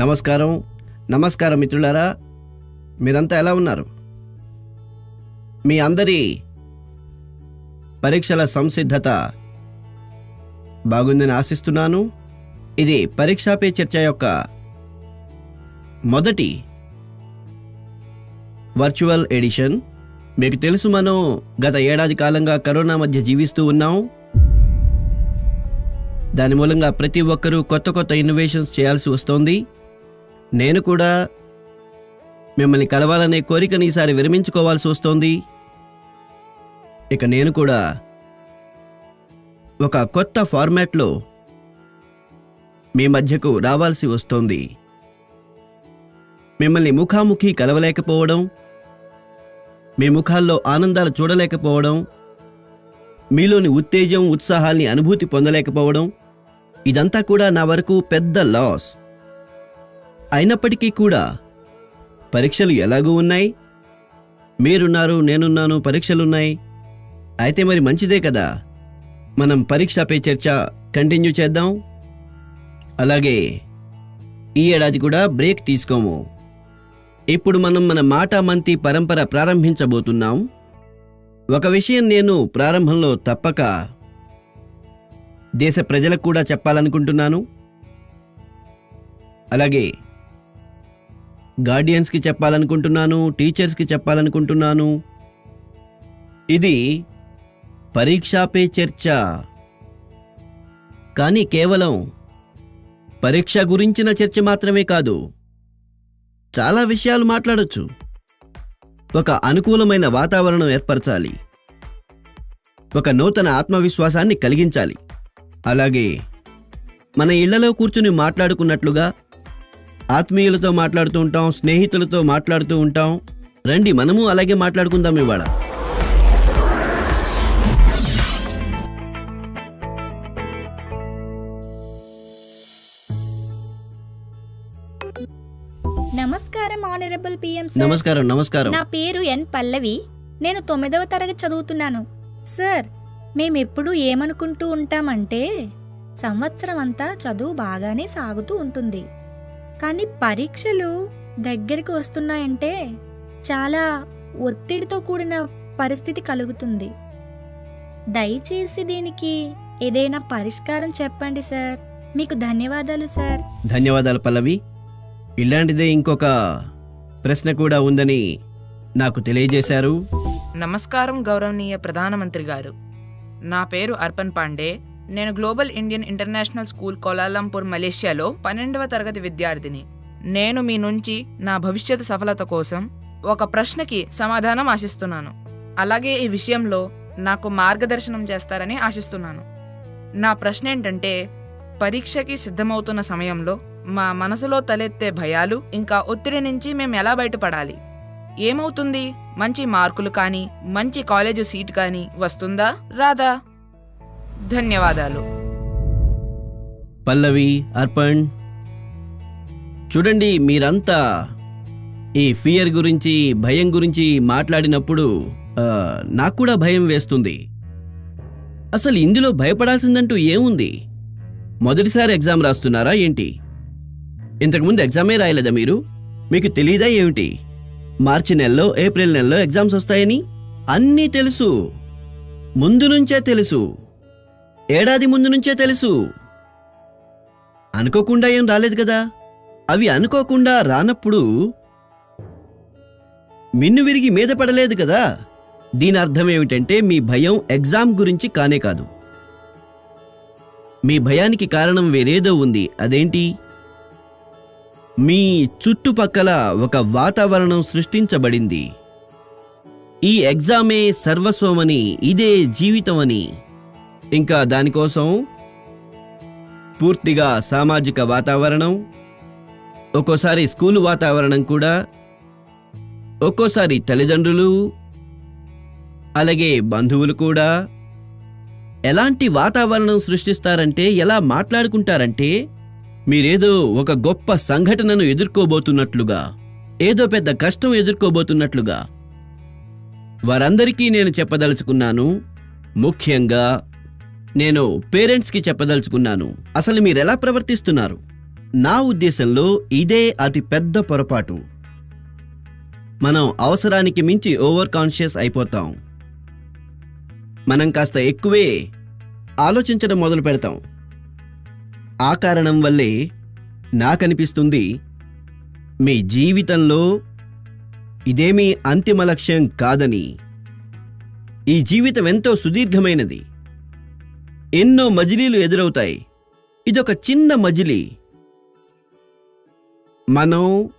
నమస్కారం నమస్కారం మిత్రులారా, మీరంతా ఎలా ఉన్నారు? మీ అందరి పరీక్షల సంసిద్ధత బాగుందని ఆశిస్తున్నాను. ఇది పరీక్షా పే చర్చ యొక్క మొదటి వర్చువల్ ఎడిషన్. మీకు తెలుసు, మనం గత ఏడాది కాలంగా కరోనా మధ్య జీవిస్తూ ఉన్నాం. దాని మూలంగా ప్రతి ఒక్కరూ కొత్త కొత్త ఇన్నోవేషన్స్ చేయాల్సి వస్తోంది. నేను కూడా మిమ్మల్ని కలవాలనే కోరికని ఈసారి విరమించుకోవాల్సి వస్తోంది. ఇక నేను కూడా ఒక కొత్త ఫార్మాట్లో మీ మధ్యకు రావాల్సి వస్తోంది. మిమ్మల్ని ముఖాముఖి కలవలేకపోవడం, మీ ముఖాల్లో ఆనందాలు చూడలేకపోవడం, మీలోని ఉత్తేజం ఉత్సాహాల్ని అనుభూతి పొందలేకపోవడం, ఇదంతా కూడా నా వరకు పెద్ద లాస్. అయినప్పటికీ కూడా పరీక్షలు ఎలాగూ ఉన్నాయి, మీరున్నారు, నేనున్నాను, పరీక్షలున్నాయి. అయితే మరి మంచిదే కదా, మనం పరీక్ష పే చర్చ కంటిన్యూ చేద్దాం. అలాగే ఈ ఏడాది కూడా బ్రేక్ తీసుకోము. ఇప్పుడు మనం మన మాటామంతి పరంపర ప్రారంభించబోతున్నాం. ఒక విషయం నేను ప్రారంభంలో తప్పక దేశ ప్రజలకు కూడా చెప్పాలనుకుంటున్నాను. అలాగే గార్డియన్స్కి చెప్పాలనుకుంటున్నాను, టీచర్స్కి చెప్పాలనుకుంటున్నాను. ఇది పరీక్షా పే చర్చ, కానీ కేవలం పరీక్ష గురించిన చర్చ మాత్రమే కాదు. చాలా విషయాలు మాట్లాడొచ్చు. ఒక అనుకూలమైన వాతావరణం ఏర్పరచాలి, ఒక నూతన ఆత్మవిశ్వాసాన్ని కలిగించాలి. అలాగే మన ఇళ్లలో కూర్చుని మాట్లాడుకున్నట్లుగా ఆత్మీయులతో మాట్లాడుతూ ఉంటాం, స్నేహితులతో మాట్లాడుతూ ఉంటాం. రండి, మనము అలాగే మాట్లాడుకుందాం ఇవాళ. నమస్కారం ఆనరబుల్ పిఎం సార్. నమస్కారం. నమస్కారం. నా పేరు ఎన్ పల్లవి. నేను 9వ తరగతి చదువుతున్నాను. సార్, మేమెప్పుడు ఏమనుకుంటూ ఉంటామంటే సంవత్సరం అంతా చదువు బాగానే సాగుతూ ఉంటుంది, కానీ పరీక్షలు దగ్గరికి వస్తున్నాయంటే చాలా ఒత్తిడితో కూడిన పరిస్థితి కలుగుతుంది. దయచేసి దీనికి ఏదైనా పరిష్కారం చెప్పండి సార్. మీకు ధన్యవాదాలు సార్. ధన్యవాదాలు పల్లవి. ఇలాంటిదే ఇంకొక ప్రశ్న కూడా ఉందని నాకు తెలియజేశారు. నమస్కారం గౌరవనీయ ప్రధానమంత్రి గారు. నా పేరు అర్పన్ పాండే. నేను global Indian international school Kuala Lumpur, మలేషియాలో 12వ తరగతి విద్యార్థిని. నేను మీ నుంచి నా భవిష్యత్తు సఫలత కోసం ఒక ప్రశ్నకి సమాధానం ఆశిస్తున్నాను. అలాగే ఈ విషయంలో నాకు మార్గదర్శనం చేస్తారని ఆశిస్తున్నాను. నా ప్రశ్న ఏంటంటే, పరీక్షకి సిద్ధమవుతున్న సమయంలో మా మనసులో తలెత్తే భయాలు ఇంకా ఒత్తిడి నుంచి మేము ఎలా బయటపడాలి? ఏమవుతుంది? మంచి మార్కులు కానీ, మంచి కాలేజు సీట్ కానీ వస్తుందా, రాదా? ధన్యవాదాలు. పల్లవి, అర్పణ్, చూడండి, మీరంతా ఈ ఫియర్ గురించి, భయం గురించి మాట్లాడినప్పుడు నాకు కూడా భయం వేస్తుంది. అసలు ఇందులో భయపడాల్సిందంటూ ఏముంది? మొదటిసారి ఎగ్జామ్ రాస్తున్నారా ఏంటి? ఇంతకుముందు ఎగ్జామే రాయలేదా మీరు? మీకు తెలీదా ఏమిటి? మార్చి నెలలో, ఏప్రిల్ నెలలో ఎగ్జామ్స్ వస్తాయని అన్నీ తెలుసు. ముందు నుంచే తెలుసు, ఏడాది ముందు నుంచే తెలుసు. అనుకోకుండా ఏం రాలేదు కదా. అవి అనుకోకుండా రానప్పుడు మిన్ను విరిగి మీద పడలేదు కదా. దీని అర్థం ఏమిటంటే, మీ భయం ఎగ్జామ్ గురించి కానే కాదు. మీ భయానికి కారణం వేరేదో ఉంది. అదేంటి? మీ చుట్టుపక్కల ఒక వాతావరణం సృష్టించబడింది. ఈ ఎగ్జామే సర్వస్వమని, ఇదే జీవితమని. ఇంకా దానికోసం పూర్తిగా సామాజిక వాతావరణం, ఒక్కోసారి స్కూలు వాతావరణం కూడా, ఒక్కోసారి తల్లిదండ్రులు, అలాగే బంధువులు కూడా ఎలాంటి వాతావరణం సృష్టిస్తారంటే, ఎలా మాట్లాడుకుంటారంటే, మీరేదో ఒక గొప్ప సంఘటనను ఎదుర్కోబోతున్నట్లుగా, ఏదో పెద్ద కష్టం ఎదుర్కోబోతున్నట్లుగా. వారందరికీ నేను చెప్పదలుచుకున్నాను, ముఖ్యంగా నేను పేరెంట్స్కి చెప్పదలుచుకున్నాను, అసలు మీరెలా ప్రవర్తిస్తున్నారు? నా ఉద్దేశంలో ఇదే అతి పెద్ద పొరపాటు. మనం అవసరానికి మించి ఓవర్ కాన్షియస్ అయిపోతాం. మనం కాస్త ఎక్కువే ఆలోచించడం మొదలు పెడతాం. ఆ కారణం వల్లే నాకనిపిస్తుంది మీ జీవితంలో ఇదేమీ అంతిమ లక్ష్యం కాదని. ఈ జీవితం ఎంతో సుదీర్ఘమైనది. ఎన్నో మజిలీలు ఎదురవుతాయి. ఇదొక చిన్న మజిలీ. మనం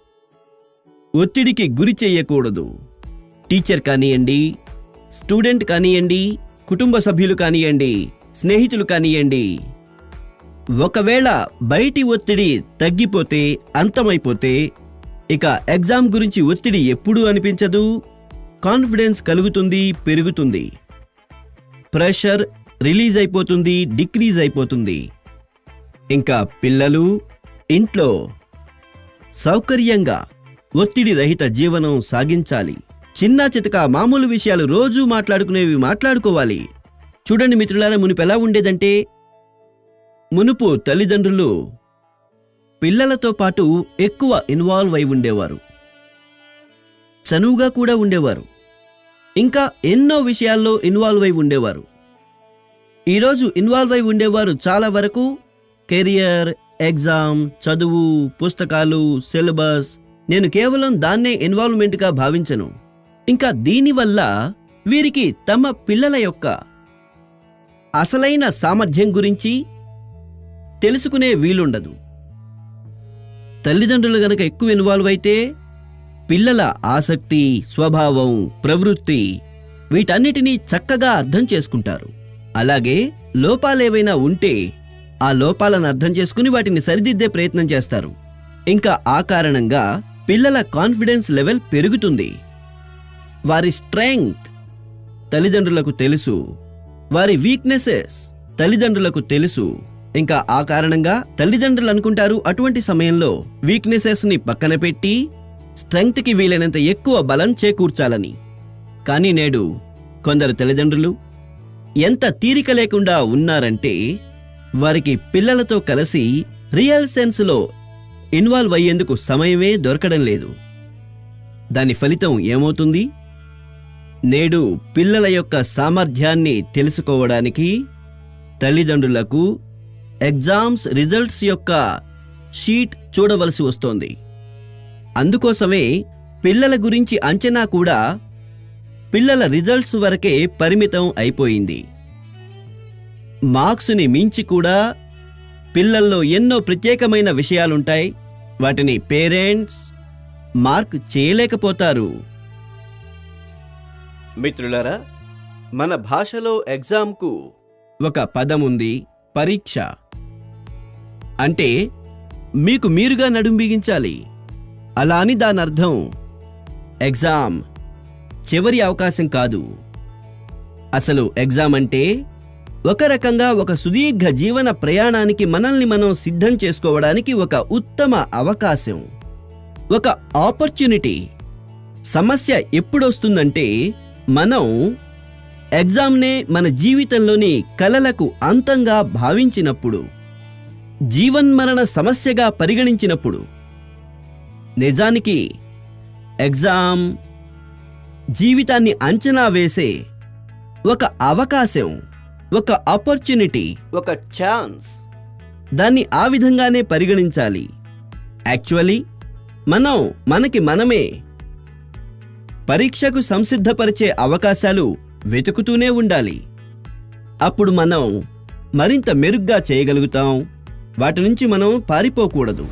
ఒత్తిడికి గురి చేయకూడదు. టీచర్ కానివ్వండి, స్టూడెంట్ కానివ్వండి, కుటుంబ సభ్యులు కానివ్వండి, స్నేహితులు కానివ్వండి. ఒకవేళ బయటి ఒత్తిడి తగ్గిపోతే, అంతమైపోతే, ఇక ఎగ్జామ్ గురించి ఒత్తిడి ఎప్పుడూ అనిపించదు. కాన్ఫిడెన్స్ కలుగుతుంది, పెరుగుతుంది. ప్రెషర్ రిలీజ్ అయిపోతుంది, డిక్రీజ్ అయిపోతుంది. ఇంకా పిల్లలు ఇంట్లో సౌకర్యంగా ఒత్తిడి రహిత జీవనం సాగించాలి. చిన్న చితక మామూలు విషయాలు రోజూ మాట్లాడుకునేవి మాట్లాడుకోవాలి. చూడండి మిత్రులారా, మునుపు ఎలా ఉండేదంటే, మునుపు తల్లిదండ్రులు పిల్లలతో పాటు ఎక్కువ ఇన్వాల్వ్ అయి ఉండేవారు. చనువుగా కూడా ఉండేవారు. ఇంకా ఎన్నో విషయాల్లో ఇన్వాల్వ్ అయి ఉండేవారు. ఈరోజు ఇన్వాల్వ్ అయి ఉండేవారు చాలా వరకు కెరియర్, ఎగ్జామ్, చదువు, పుస్తకాలు, సిలబస్. నేను కేవలం దాన్నే ఇన్వాల్వ్మెంట్గా భావించను. ఇంకా దీనివల్ల వీరికి తమ పిల్లల యొక్క అసలైన సామర్థ్యం గురించి తెలుసుకునే వీలుండదు. తల్లిదండ్రులు గనక ఎక్కువ ఇన్వాల్వ్ అయితే పిల్లల ఆసక్తి, స్వభావం, ప్రవృత్తి వీటన్నిటినీ చక్కగా అర్థం చేసుకుంటారు. అలాగే లోపాలేవైనా ఉంటే ఆ లోపాలను అర్థం చేసుకుని వాటిని సరిదిద్దే ప్రయత్నం చేస్తారు. ఇంకా ఆ కారణంగా పిల్లల కాన్ఫిడెన్స్ లెవెల్ పెరుగుతుంది. వారి స్ట్రెంగ్త్ తల్లిదండ్రులకు తెలుసు. వారి వీక్నెసెస్ తల్లిదండ్రులకు తెలుసు. ఇంకా ఆ కారణంగా తల్లిదండ్రులు అనుకుంటారు అటువంటి సమయంలో వీక్నెసెస్ ని పక్కన పెట్టి స్ట్రెంగ్త్ కి వీలైనంత ఎక్కువ బలం చేకూర్చాలని. కానీ నేడు కొందరు తల్లిదండ్రులు ఎంత తీరిక లేకుండా ఉన్నారంటే వారికి పిల్లలతో కలిసి రియల్ సెన్స్ లో ఇన్వాల్వ్ అయ్యేందుకు సమయమే దొరకడం లేదు. దాని ఫలితం ఏమవుతుంది? నేడు పిల్లల యొక్క సామర్థ్యాన్ని తెలుసుకోవడానికి తల్లిదండ్రులకు ఎగ్జామ్స్ రిజల్ట్స్ యొక్క షీట్ చూడవలసి వస్తోంది. అందుకోసమే పిల్లల గురించి అంచనా కూడా పిల్లల రిజల్ట్స్ వరకే పరిమితం అయిపోయింది. మార్క్స్ని మించి కూడా పిల్లల్లో ఎన్నో ప్రత్యేకమైన విషయాలుంటాయి. వాటిని పేరెంట్స్ మార్క్ చేయలేకపోతారు. మిత్రులారా, మన భాషలో ఎగ్జామ్కు ఒక పదం ఉంది, పరీక్ష. అంటే మీకు మీరుగా నడుం బిగించాలి. అలా అని దాని అర్థం ఎగ్జామ్ చివరి అవకాశం కాదు. అసలు ఎగ్జామ్ అంటే ఒక రకంగా ఒక సుదీర్ఘ జీవన ప్రయాణానికి మనల్ని మనం సిద్ధం చేసుకోవడానికి ఒక ఉత్తమ అవకాశం, ఒక ఆపర్చునిటీ. సమస్య ఎప్పుడొస్తుందంటే మనం ఎగ్జామ్నే మన జీవితంలోని కలలకు అంతంగా భావించినప్పుడు, జీవన్మరణ సమస్యగా పరిగణించినప్పుడు. నిజానికి ఎగ్జామ్ జీవితాన్ని అంచనా వేసే ఒక అవకాశం, ఒక ఆపర్చునిటీ, ఒక ఛాన్స్. దాన్ని ఆ విధంగానే పరిగణించాలి. యాక్చువల్లీ మనం మనకి మనమే పరీక్షకు సంసిద్ధపరిచే అవకాశాలు వెతుకుతూనే ఉండాలి. అప్పుడు మనం మరింత మెరుగ్గా చేయగలుగుతాం. వాటి నుంచి మనం పారిపోకూడదు.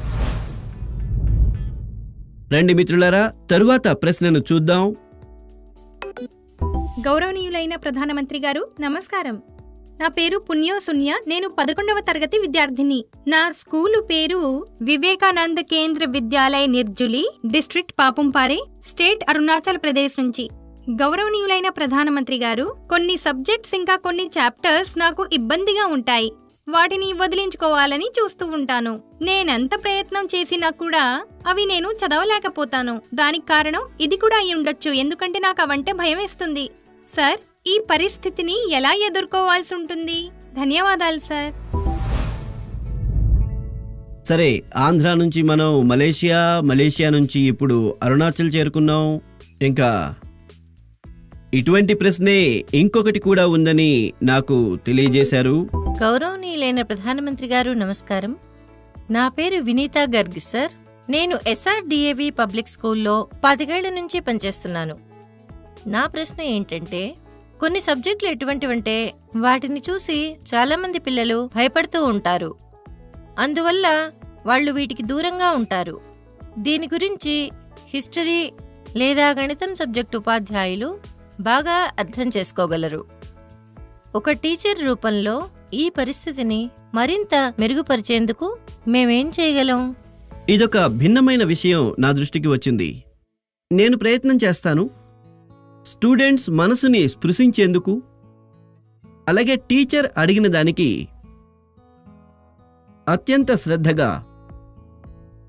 రండి మిత్రులారా, తరువాత ప్రశ్నను చూద్దాం. గౌరవనీయులైన ప్రధానమంత్రి గారు, నమస్కారం. నా పేరు పుణ్యో సున్య. నేను 11వ తరగతి విద్యార్థిని. నా స్కూలు పేరు వివేకానంద కేంద్ర విద్యాలయ నిర్జులి, డిస్ట్రిక్ట్ పాపుంపారే, స్టేట్ అరుణాచల్ ప్రదేశ్ నుంచి. గౌరవనీయులైన ప్రధానమంత్రి గారు, కొన్ని సబ్జెక్ట్స్ ఇంకా కొన్ని చాప్టర్స్ నాకు ఇబ్బందిగా ఉంటాయి. వాటిని వదిలించుకోవాలని చూస్తూ ఉంటాను. నేనెంత ప్రయత్నం చేసినా కూడా అవి నేను చదవలేకపోతాను. దానికి కారణం ఇది కూడా అయి ఉండొచ్చు, ఎందుకంటే నాకు అవంటే భయం వేస్తుంది. సార్, ఈ పరిస్థితిని ఎలా ఎదుర్కోవాల్సి ఉంటుంది? ధన్యవాదాలు సార్. సరే, ఆంధ్ర నుంచి మనం మలేషియా నుంచి ఇప్పుడు అరుణాచల్ చేరుకున్నాం. ఇంకా ఇటువంటి ప్రశ్నే ఇంకొకటి కూడా ఉందని నాకు తెలియజేశారు. గౌరవనీయులైన ప్రధానమంత్రి గారు నమస్కారం. నా పేరు వినీతా గర్గ్ సార్. నేను SRDAV పబ్లిక్ స్కూల్లో 10 ఏళ్ల నుంచి పనిచేస్తున్నాను. నా ప్రశ్న ఏంటంటే, కొన్ని సబ్జెక్టులు ఎటువంటివంటే వాటిని చూసి చాలా మంది పిల్లలు భయపడుతూ ఉంటారు. అందువల్ల వాళ్ళు వీటికి దూరంగా ఉంటారు. దీని గురించి హిస్టరీ లేదా గణితం సబ్జెక్టు ఉపాధ్యాయులు బాగా అర్థం చేసుకోగలరు. ఒక టీచర్ రూపంలో ఈ పరిస్థితిని మరింత మెరుగుపరిచేందుకు మేమేం చేయగలం? ఇదొక భిన్నమైన విషయం నా దృష్టికి వచ్చింది. నేను ప్రయత్నం చేస్తాను. స్టూడెంట్స్ మనసుని స్పృశించేందుకు, అలాగే టీచర్ అడిగిన దానికి అత్యంత శ్రద్ధగా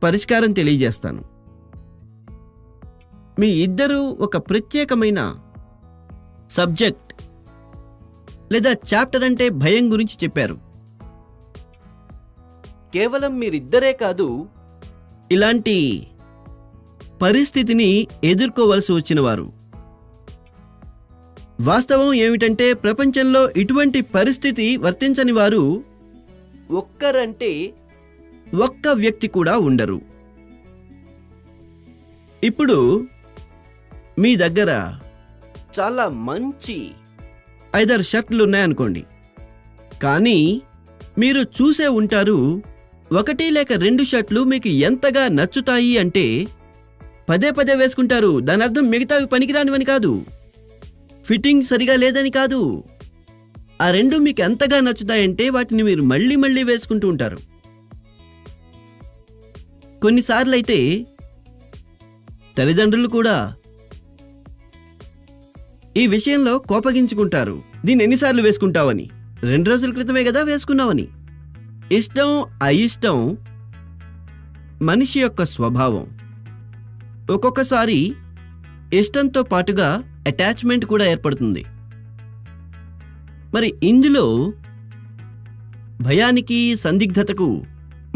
పరిష్కారం తెలియజేస్తాను. మీ ఇద్దరూ ఒక ప్రత్యేకమైన సబ్జెక్ట్ లేదా చాప్టర్ అంటే భయం గురించి చెప్పారు. కేవలం మీరిద్దరే కాదు, ఇలాంటి పరిస్థితిని ఎదుర్కోవలసి వచ్చిన వారు. వాస్తవం ఏమిటంటే ప్రపంచంలో ఇటువంటి పరిస్థితి వర్తించని వారు ఒక్కరంటే ఒక్క వ్యక్తి కూడా ఉండరు. ఇప్పుడు మీ దగ్గర చాలా మంచి 5-6 షర్ట్లు ఉన్నాయనుకోండి. కానీ మీరు చూసే ఉంటారు, 1 లేక 2 షర్ట్లు మీకు ఎంతగా నచ్చుతాయి అంటే పదే వేసుకుంటారు. దాని అర్థం మిగతావి పనికిరానివని కాదు, ఫిట్టింగ్ సరిగా లేదని కాదు. ఆ 2 మీకు ఎంతగా నచ్చుతాయంటే వాటిని మీరు మళ్ళీ వేసుకుంటూ ఉంటారు. కొన్నిసార్లు అయితే తల్లిదండ్రులు కూడా ఈ విషయంలో కోపగించుకుంటారు. దీన్ని ఎన్నిసార్లు వేసుకుంటావని, 2 రోజుల క్రితమే కదా వేసుకున్నావని. ఇష్టం అయిష్టం మనిషి యొక్క స్వభావం. ఒక్కొక్కసారి ఇష్టంతో పాటుగా అటాచ్మెంట్ కూడా ఏర్పడుతుంది. మరి ఇందులో భయానికి, సందిగ్ధతకు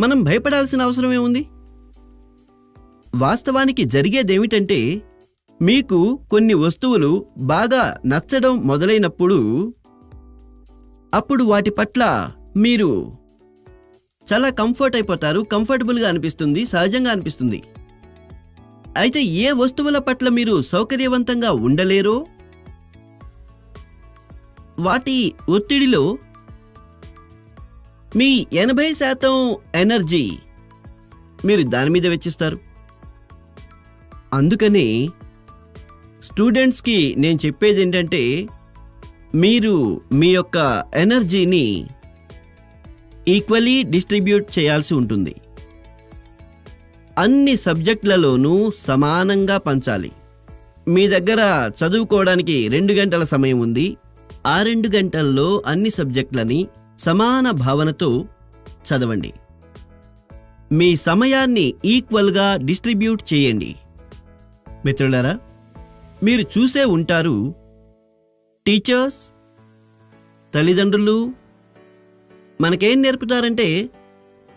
మనం భయపడాల్సిన అవసరం ఏముంది? వాస్తవానికి జరిగేదేమిటంటే, మీకు కొన్ని వస్తువులు బాగా నచ్చడం మొదలైనప్పుడు అప్పుడు వాటి పట్ల మీరు చాలా కంఫర్ట్ అయిపోతారు. కంఫర్టబుల్గా అనిపిస్తుంది, సహజంగా అనిపిస్తుంది. అయితే ఏ వస్తువుల పట్ల మీరు సౌకర్యవంతంగా ఉండలేరో వాటి ఒత్తిడిలో మీ 80% ఎనర్జీ మీరు దాని మీద వెచ్చిస్తారు. అందుకనే స్టూడెంట్స్కి నేను చెప్పేది ఏంటంటే, మీరు మీ యొక్క ఎనర్జీని ఈక్వల్లీ డిస్ట్రిబ్యూట్ చేయాల్సి ఉంటుంది. అన్ని సబ్జెక్టులలోనూ సమానంగా పంచాలి. మీ దగ్గర చదువుకోవడానికి 2 గంటల సమయం ఉంది. ఆ 2 గంటల్లో అన్ని సబ్జెక్టులని సమాన భావనతో చదవండి. మీ సమయాన్ని ఈక్వల్గా డిస్ట్రిబ్యూట్ చేయండి. మిత్రులారా, మీరు చూసే ఉంటారు, టీచర్స్, తల్లిదండ్రులు మనకేం నేర్పుతారంటే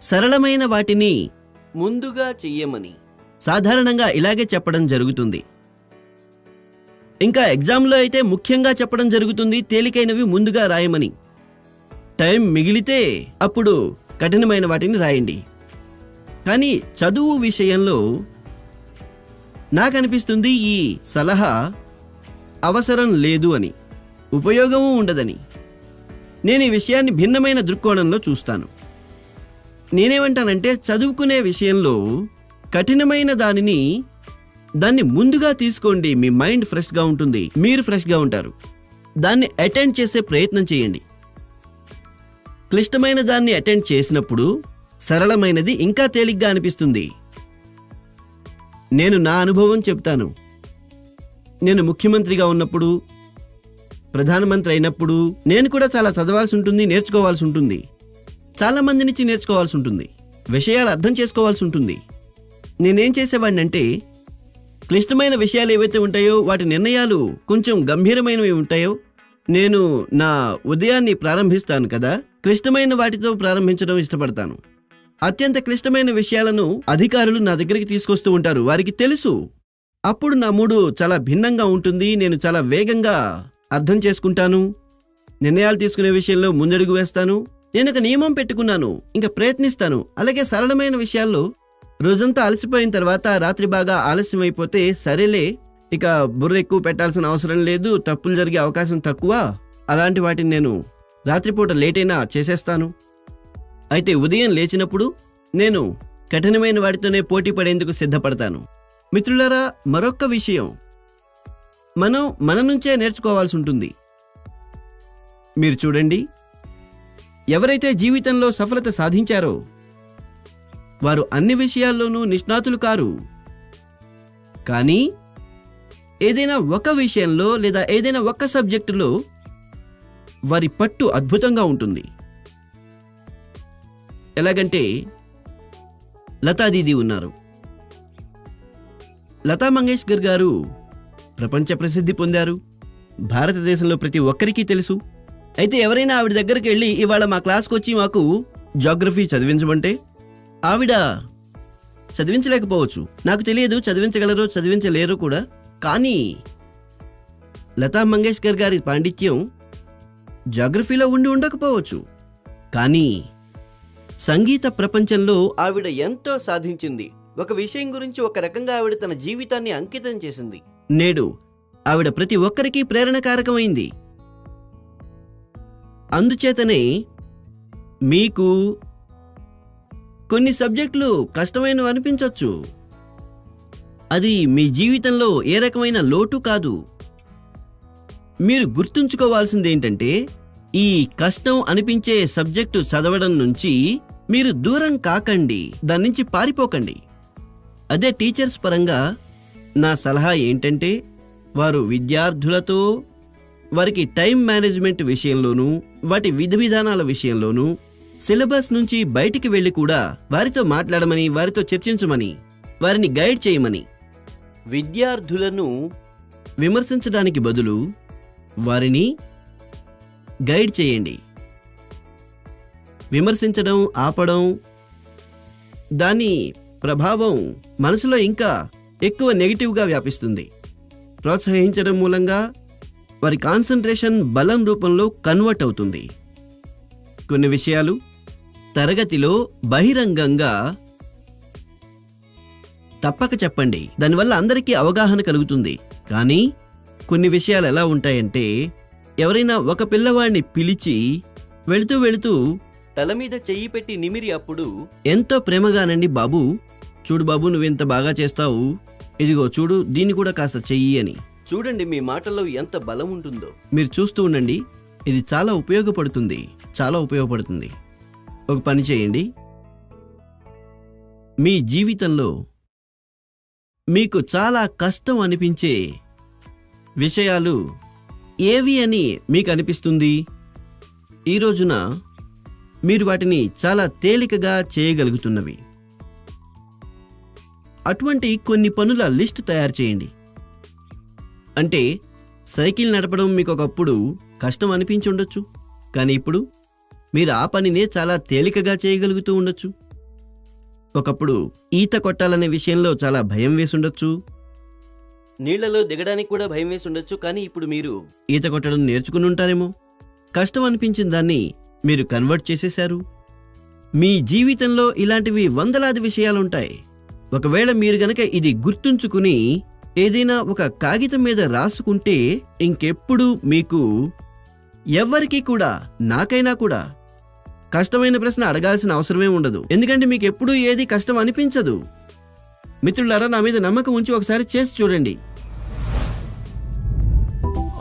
సరళమైన వాటిని ముందుగా చెయ్యమని. సాధారణంగా ఇలాగే చెప్పడం జరుగుతుంది. ఇంకా ఎగ్జామ్లో అయితే ముఖ్యంగా చెప్పడం జరుగుతుంది, తేలికైనవి ముందుగా రాయమని. టైం మిగిలితే అప్పుడు కఠినమైన వాటిని రాయండి. కానీ చదువు విషయంలో నాకనిపిస్తుంది ఈ సలహా అవసరం లేదు అని, ఉపయోగము ఉండదని. నేను ఈ విషయాన్ని భిన్నమైన దృక్కోణంలో చూస్తాను. నేనేమంటానంటే, చదువుకునే విషయంలో కఠినమైన దాన్ని ముందుగా తీసుకోండి. మీ మైండ్ ఫ్రెష్గా ఉంటుంది, మీరు ఫ్రెష్గా ఉంటారు. దాన్ని అటెండ్ చేసే ప్రయత్నం చేయండి. క్లిష్టమైన దాన్ని అటెండ్ చేసినప్పుడు సరళమైనది ఇంకా తేలిగ్గా అనిపిస్తుంది. నేను నా అనుభవం చెప్తాను. నేను ముఖ్యమంత్రిగా ఉన్నప్పుడు, ప్రధానమంత్రి అయినప్పుడు నేను కూడా చాలా చదవాల్సి ఉంటుంది, నేర్చుకోవాల్సి ఉంటుంది. చాలా మంది నుంచి నేర్చుకోవాల్సి ఉంటుంది, విషయాలు అర్థం చేసుకోవాల్సి ఉంటుంది. నేనేం చేసేవాడిని అంటే, క్లిష్టమైన విషయాలు ఏవైతే ఉంటాయో వాటి నిర్ణయాలు కొంచెం గంభీరమైనవి ఉంటాయో, నేను నా ఉదయాన్ని ప్రారంభిస్తాను కదా, క్లిష్టమైన వాటితో ప్రారంభించడం ఇష్టపడతాను. అత్యంత క్లిష్టమైన విషయాలను అధికారులు నా దగ్గరికి తీసుకొస్తూ ఉంటారు. వారికి తెలుసు. అప్పుడు నా మూడు చాలా భిన్నంగా ఉంటుంది. నేను చాలా వేగంగా అర్థం చేసుకుంటాను. నిర్ణయాలు తీసుకునే విషయంలో ముందడుగు వేస్తాను. నేను ఒక నియమం పెట్టుకున్నాను, ఇంకా ప్రయత్నిస్తాను. అలాగే సరళమైన విషయాల్లో రోజంతా అలసిపోయిన తర్వాత రాత్రి బాగా ఆలస్యం అయిపోతే సరేలే, ఇక బుర్ర ఎక్కువ పెట్టాల్సిన అవసరం లేదు, తప్పులు జరిగే అవకాశం తక్కువ, అలాంటి వాటిని నేను రాత్రిపూట లేట్ అయినా చేసేస్తాను. అయితే ఉదయం లేచినప్పుడు నేను కఠినమైన వాటితోనే పోటీ పడేందుకు సిద్ధపడతాను. మిత్రులారా, మరొక్క విషయం మనం మన నుంచే నేర్చుకోవాల్సి ఉంటుంది. మీరు చూడండి, ఎవరైతే జీవితంలో సఫలత సాధించారో వారు అన్ని విషయాల్లోనూ నిష్ణాతులు కారు. కానీ ఏదైనా ఒక విషయంలో లేదా ఏదైనా ఒక్క సబ్జెక్టులో వారి పట్టు అద్భుతంగా ఉంటుంది. ఎలాగంటే లతా దీదీ ఉన్నారు. లతా మంగేష్కర్ గారు ప్రపంచ ప్రసిద్ధి పొందారు. భారతదేశంలో ప్రతి ఒక్కరికి తెలుసు. అయితే ఎవరైనా ఆవిడ దగ్గరికి వెళ్ళి ఇవాళ మా క్లాస్కి వచ్చి మాకు జాగ్రఫీ చదివించమంటే ఆవిడ చదివించలేకపోవచ్చు. నాకు తెలియదు చదివించగలరో చదివించలేరో కూడా. కానీ లతా మంగేష్కర్ గారి పాండిత్యం జాగ్రఫీలో ఉండి ఉండకపోవచ్చు. కానీ సంగీత ప్రపంచంలో ఆవిడ ఎంతో సాధించింది. ఒక విషయం గురించి ఒక రకంగా ఆవిడ తన జీవితాన్ని అంకితం చేసింది. నేడు ఆవిడ ప్రతి ఒక్కరికి ప్రేరణకారకమైంది. అందుచేతనే మీకు కొన్ని సబ్జెక్టులు కష్టమైనవి అనిపించవచ్చు. అది మీ జీవితంలో ఏ రకమైన లోటు కాదు. మీరు గుర్తుంచుకోవాల్సింది ఏంటంటే, ఈ కష్టం అనిపించే సబ్జెక్టు చదవడం నుంచి మీరు దూరం కాకండి, దాని నుంచి పారిపోకండి. అదే టీచర్స్ పరంగా నా సలహా ఏంటంటే, వారు విద్యార్థులతో వారికి టైం మేనేజ్మెంట్ విషయంలోనూ వాటి విధి విధానాల విషయంలోనూ సిలబస్ నుంచి బయటికి వెళ్ళి కూడా వారితో మాట్లాడమని, వారితో చర్చించమని, వారిని గైడ్ చేయమని. విద్యార్థులను విమర్శించడానికి బదులు వారిని గైడ్ చేయండి. విమర్శించడం ఆపడం, దాని ప్రభావం మనసులో ఇంకా ఎక్కువ నెగిటివ్గా వ్యాపిస్తుంది. ప్రోత్సహించడం మూలంగా వారి కాన్సంట్రేషన్ బలం రూపంలో కన్వర్ట్ అవుతుంది. కొన్ని విషయాలు తరగతిలో బహిరంగంగా తప్పక చెప్పండి, దానివల్ల అందరికీ అవగాహన కలుగుతుంది. కానీ కొన్ని విషయాలు ఎలా ఉంటాయంటే, ఎవరైనా ఒక పిల్లవాడిని పిలిచి వెళుతూ వెళుతూ తల మీద చెయ్యి పెట్టి నిమిరి అప్పుడు ఎంతో ప్రేమగానండి, బాబు చూడు బాబు, నువ్వెంత బాగా చేస్తావు, ఇదిగో చూడు దీన్ని కూడా కాస్త చెయ్యి అని. చూడండి మీ మాటల్లో ఎంత బలం ఉంటుందో. మీరు చూస్తూ ఉండండి, ఇది చాలా ఉపయోగపడుతుంది, చాలా ఉపయోగపడుతుంది. ఒక పని చేయండి, మీ జీవితంలో మీకు చాలా కష్టం అనిపించే విషయాలు ఏవి అని మీకు అనిపిస్తుంది? ఈ రోజున మీరు వాటిని చాలా తేలికగా చేయగలుగుతున్నవి. అటువంటి కొన్ని పనుల లిస్ట్ తయారు చేయండి. అంటే సైకిల్ నడపడం మీకు ఒకప్పుడు కష్టం అనిపించి ఉండొచ్చు, కానీ ఇప్పుడు మీరు ఆ పనినే చాలా తేలికగా చేయగలుగుతూ ఉండొచ్చు. ఒకప్పుడు ఈత కొట్టాలనే విషయంలో చాలా భయం వేసి ఉండొచ్చు, నీళ్లలో దిగడానికి కూడా భయం వేసి ఉండొచ్చు, కానీ ఇప్పుడు మీరు ఈత కొట్టడం నేర్చుకుని ఉంటారేమో. కష్టం అనిపించిన దాన్ని మీరు కన్వర్ట్ చేసేశారు. మీ జీవితంలో ఇలాంటివి వందలాది విషయాలుంటాయి. ఒకవేళ మీరు గనక ఇది గుర్తుంచుకుని ఏదైనా ఒక కాగితం మీద రాసుకుంటే ఇంకెప్పుడు మీకు ఎవ్వరికీ కూడా, నాకైనా కూడా కష్టమైన ప్రశ్న అడగాల్సిన అవసరమే ఉండదు. ఎందుకంటే మీకు ఎప్పుడూ ఏది కష్టం అనిపించదు. మిత్రులారా, నా మీద నమ్మకం ఉంచి ఒకసారి చేసి చూడండి.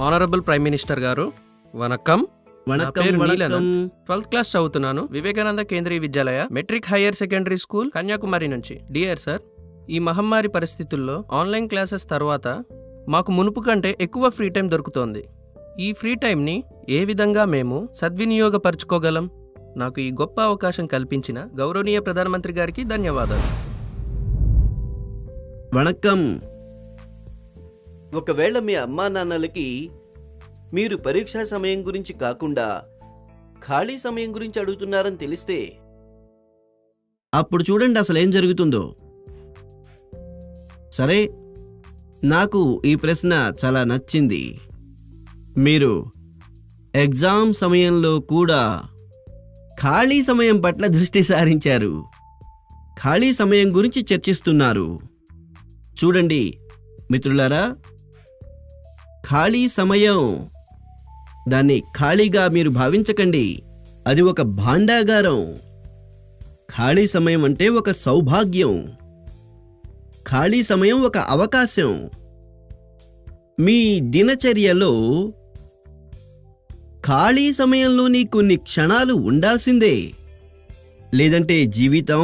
ఆనరబుల్ ప్రైమ్ మినిస్టర్ గారు, వనక్కం. వణక్కం, పేరు వణక్కం. నీలనంద్. 12th క్లాస్ చదువుతున్నాను. Vivekananda Kendriya Vidyalaya matric higher secondary school, Kanyakumari నుంచి. డియర్ సార్, ఈ మహమ్మారి పరిస్థితుల్లో ఆన్లైన్ క్లాసెస్ తర్వాత మాకు మునుపు కంటే ఎక్కువ ఫ్రీ టైం దొరుకుతోంది. ఈ ఫ్రీ టైంని ఏ విధంగా మేము సద్వినియోగపరచుకోగలం? నాకు ఈ గొప్ప అవకాశం కల్పించిన గౌరవనీయ ప్రధానమంత్రి గారికి ధన్యవాదాలు. వణక్కం. ఒకవేళ మీ అమ్మా నాన్నలకి మీరు పరీక్షా సమయం గురించి కాకుండా ఖాళీ సమయం గురించి అడుగుతున్నారని తెలిస్తే అప్పుడు చూడండి అసలు ఏం జరుగుతుందో. సరే, నాకు ఈ ప్రశ్న చాలా నచ్చింది. మీరు ఎగ్జామ్ సమయంలో కూడా ఖాళీ సమయం పట్ల దృష్టి సారించారు. ఖాళీ సమయం గురించి చర్చిస్తున్నారు. చూడండి మిత్రులారా, ఖాళీ సమయం, దాన్ని ఖాళీగా మీరు భావించకండి. అది ఒక భాండాగారం. ఖాళీ సమయం అంటే ఒక సౌభాగ్యం. ఖాళీ సమయం ఒక అవకాశం. మీ దినచర్యలో ఖాళీ సమయంలోని కొన్ని క్షణాలు ఉండాల్సిందే. లేదంటే జీవితం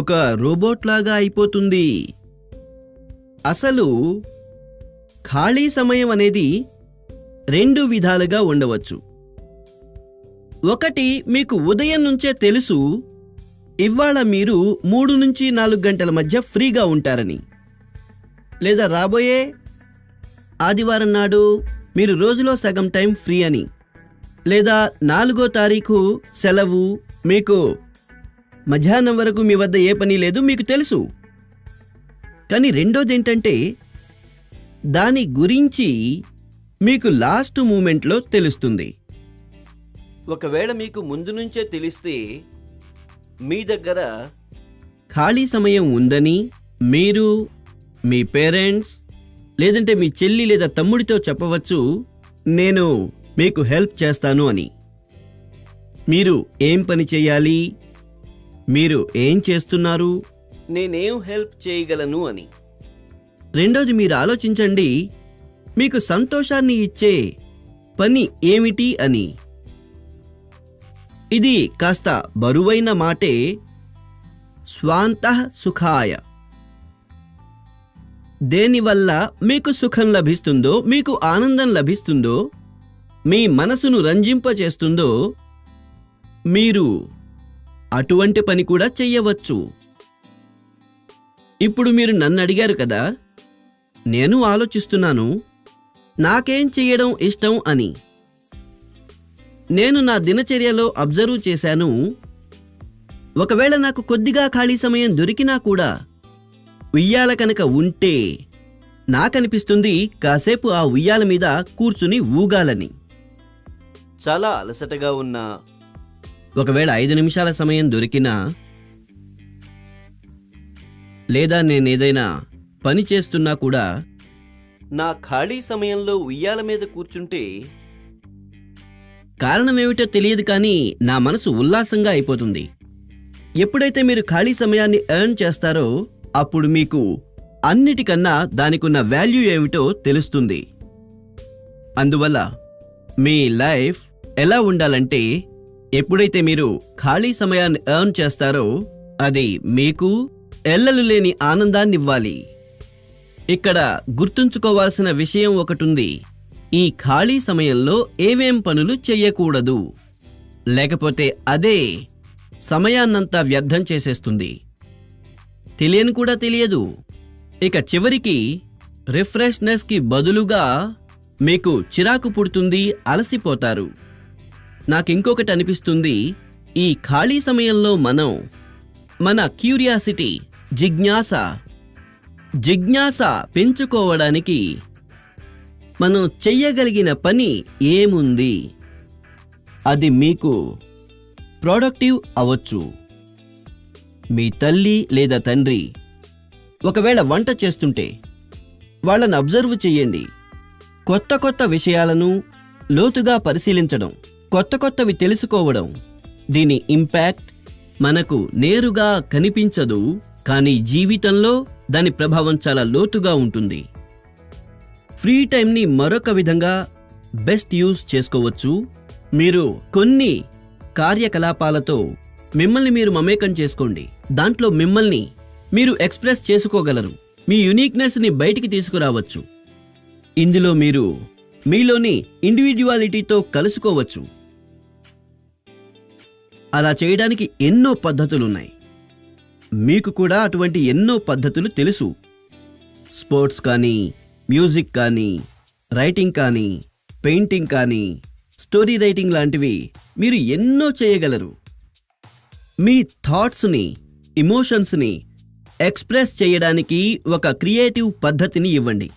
ఒక రోబోట్ లాగా అయిపోతుంది. అసలు ఖాళీ సమయం అనేది 2 విధాలుగా ఉండవచ్చు. ఒకటి, మీకు ఉదయం నుంచే తెలుసు ఇవాళ మీరు 3 నుంచి 4 గంటల మధ్య ఫ్రీగా ఉంటారని. లేదా రాబోయే ఆదివారం నాడు మీరు రోజులో సగం టైం ఫ్రీ అని. లేదా 4వ తారీఖు సెలవు, మీకు మధ్యాహ్నం వరకు మీ వద్ద ఏ పని లేదు మీకు తెలుసు. కానీ రెండోది ఏంటంటే, దాని గురించి మీకు లాస్ట్ మూమెంట్లో తెలుస్తుంది. ఒకవేళ మీకు ముందు నుంచే తెలిస్తే మీ దగ్గర ఖాళీ సమయం ఉందని మీరు మీ పేరెంట్స్ లేదంటే మీ చెల్లి లేదా తమ్ముడితో చెప్పవచ్చు, నేను మీకు హెల్ప్ చేస్తాను అని. మీరు ఏం పని చేయాలి, మీరు ఏం చేస్తున్నారు, నేనేం హెల్ప్ చేయగలను అని. రెండోది, మీరు ఆలోచించండి, మీకు సంతోషాన్ని ఇచ్చే పని ఏమిటి అని. ఇది కాస్త బరువైన మాటే. స్వాంతః సుఖాయ. దేనివల్ల మీకు సుఖం లభిస్తుందో, మీకు ఆనందం లభిస్తుందో, మీ మనసును రంజింపచేస్తుందో మీరు అటువంటి పని కూడా చెయ్యవచ్చు. ఇప్పుడు మీరు నన్ను అడిగారు కదా, నేను ఆలోచిస్తున్నాను నాకేం చెయ్యడం ఇష్టం అని. నేను నా దినచర్యలో అబ్జర్వ్ చేశాను, ఒకవేళ నాకు కొద్దిగా ఖాళీ సమయం దొరికినా కూడా ఉయ్యాల కనుక ఉంటే నాకనిపిస్తుంది కాసేపు ఆ ఉయ్యాల మీద కూర్చుని ఊగాలని. చాలా అలసటగా ఉన్నా, ఒకవేళ 5 నిమిషాల సమయం దొరికినా, లేదా నేనేదైనా పని చేస్తున్నా కూడా నా ఖాళీ సమయంలో ఉయ్యాల మీద కూర్చుంటే కారణమేమిటో తెలియదు, కానీ నా మనసు ఉల్లాసంగా అయిపోతుంది. ఎప్పుడైతే మీరు ఖాళీ సమయాన్ని ఎర్న్ చేస్తారో అప్పుడు మీకు అన్నిటికన్నా దానికున్న వాల్యూ ఏమిటో తెలుస్తుంది. అందువల్ల మీ లైఫ్ ఎలా ఉండాలంటే, ఎప్పుడైతే మీరు ఖాళీ సమయాన్ని ఎర్న్ చేస్తారో అది మీకు ఎల్లలు లేని ఆనందాన్నివ్వాలి. ఇక్కడ గుర్తుంచుకోవాల్సిన విషయం ఒకటుంది. ఈ ఖాళీ సమయంలో ఏవేం పనులు చెయ్యకూడదు, లేకపోతే అదే సమయాన్నంతా వ్యర్థం చేసేస్తుంది. తెలియని కూడా తెలియదు. ఇక చివరికి రిఫ్రెష్నెస్కి బదులుగా మీకు చిరాకు పుడుతుంది, అలసిపోతారు. నాకింకొకటి అనిపిస్తుంది, ఈ ఖాళీ సమయంలో మనం మన క్యూరియాసిటీ, జిజ్ఞాస పెంచుకోవడానికి మనం చెయ్యగలిగిన పని ఏముంది, అది మీకు ప్రొడక్టివ్ అవ్వచ్చు. మీ తల్లి లేదా తండ్రి ఒకవేళ వంట చేస్తుంటే వాళ్ళని అబ్జర్వ్ చెయ్యండి. కొత్త కొత్త విషయాలను లోతుగా పరిశీలించడం, కొత్త కొత్తవి తెలుసుకోవడం, దీని ఇంపాక్ట్ మనకు నేరుగా కనిపించదు, కానీ జీవితంలో దాని ప్రభావం చాలా లోతుగా ఉంటుంది. ఫ్రీ టైంని మరొక విధంగా బెస్ట్ యూజ్ చేసుకోవచ్చు. మీరు కొన్ని కార్యకలాపాలతో మిమ్మల్ని మీరు మమేకం చేసుకోండి. దాంట్లో మిమ్మల్ని మీరు ఎక్స్ప్రెస్ చేసుకోగలరు. మీ యునిక్నెస్ని బయటికి తీసుకురావచ్చు. ఇందులో మీరు మీలోని ఇండివిడ్యువాలిటీతో కలుసుకోవచ్చు. అలా చేయడానికి ఎన్నో పద్ధతులున్నాయి. మీకు కూడా అటువంటి ఎన్నో పద్ధతులు తెలుసు. స్పోర్ట్స్ కానీ, మ్యూజిక్ కానీ, రైటింగ్ కానీ, పెయింటింగ్ కానీ, స్టోరీ రైటింగ్ లాంటివి మీరు ఎన్నో చేయగలరు. మీ థాట్స్ని, ఇమోషన్స్ని ఎక్స్ప్రెస్ చేయడానికి ఒక క్రియేటివ్ పద్ధతిని ఇవ్వండి.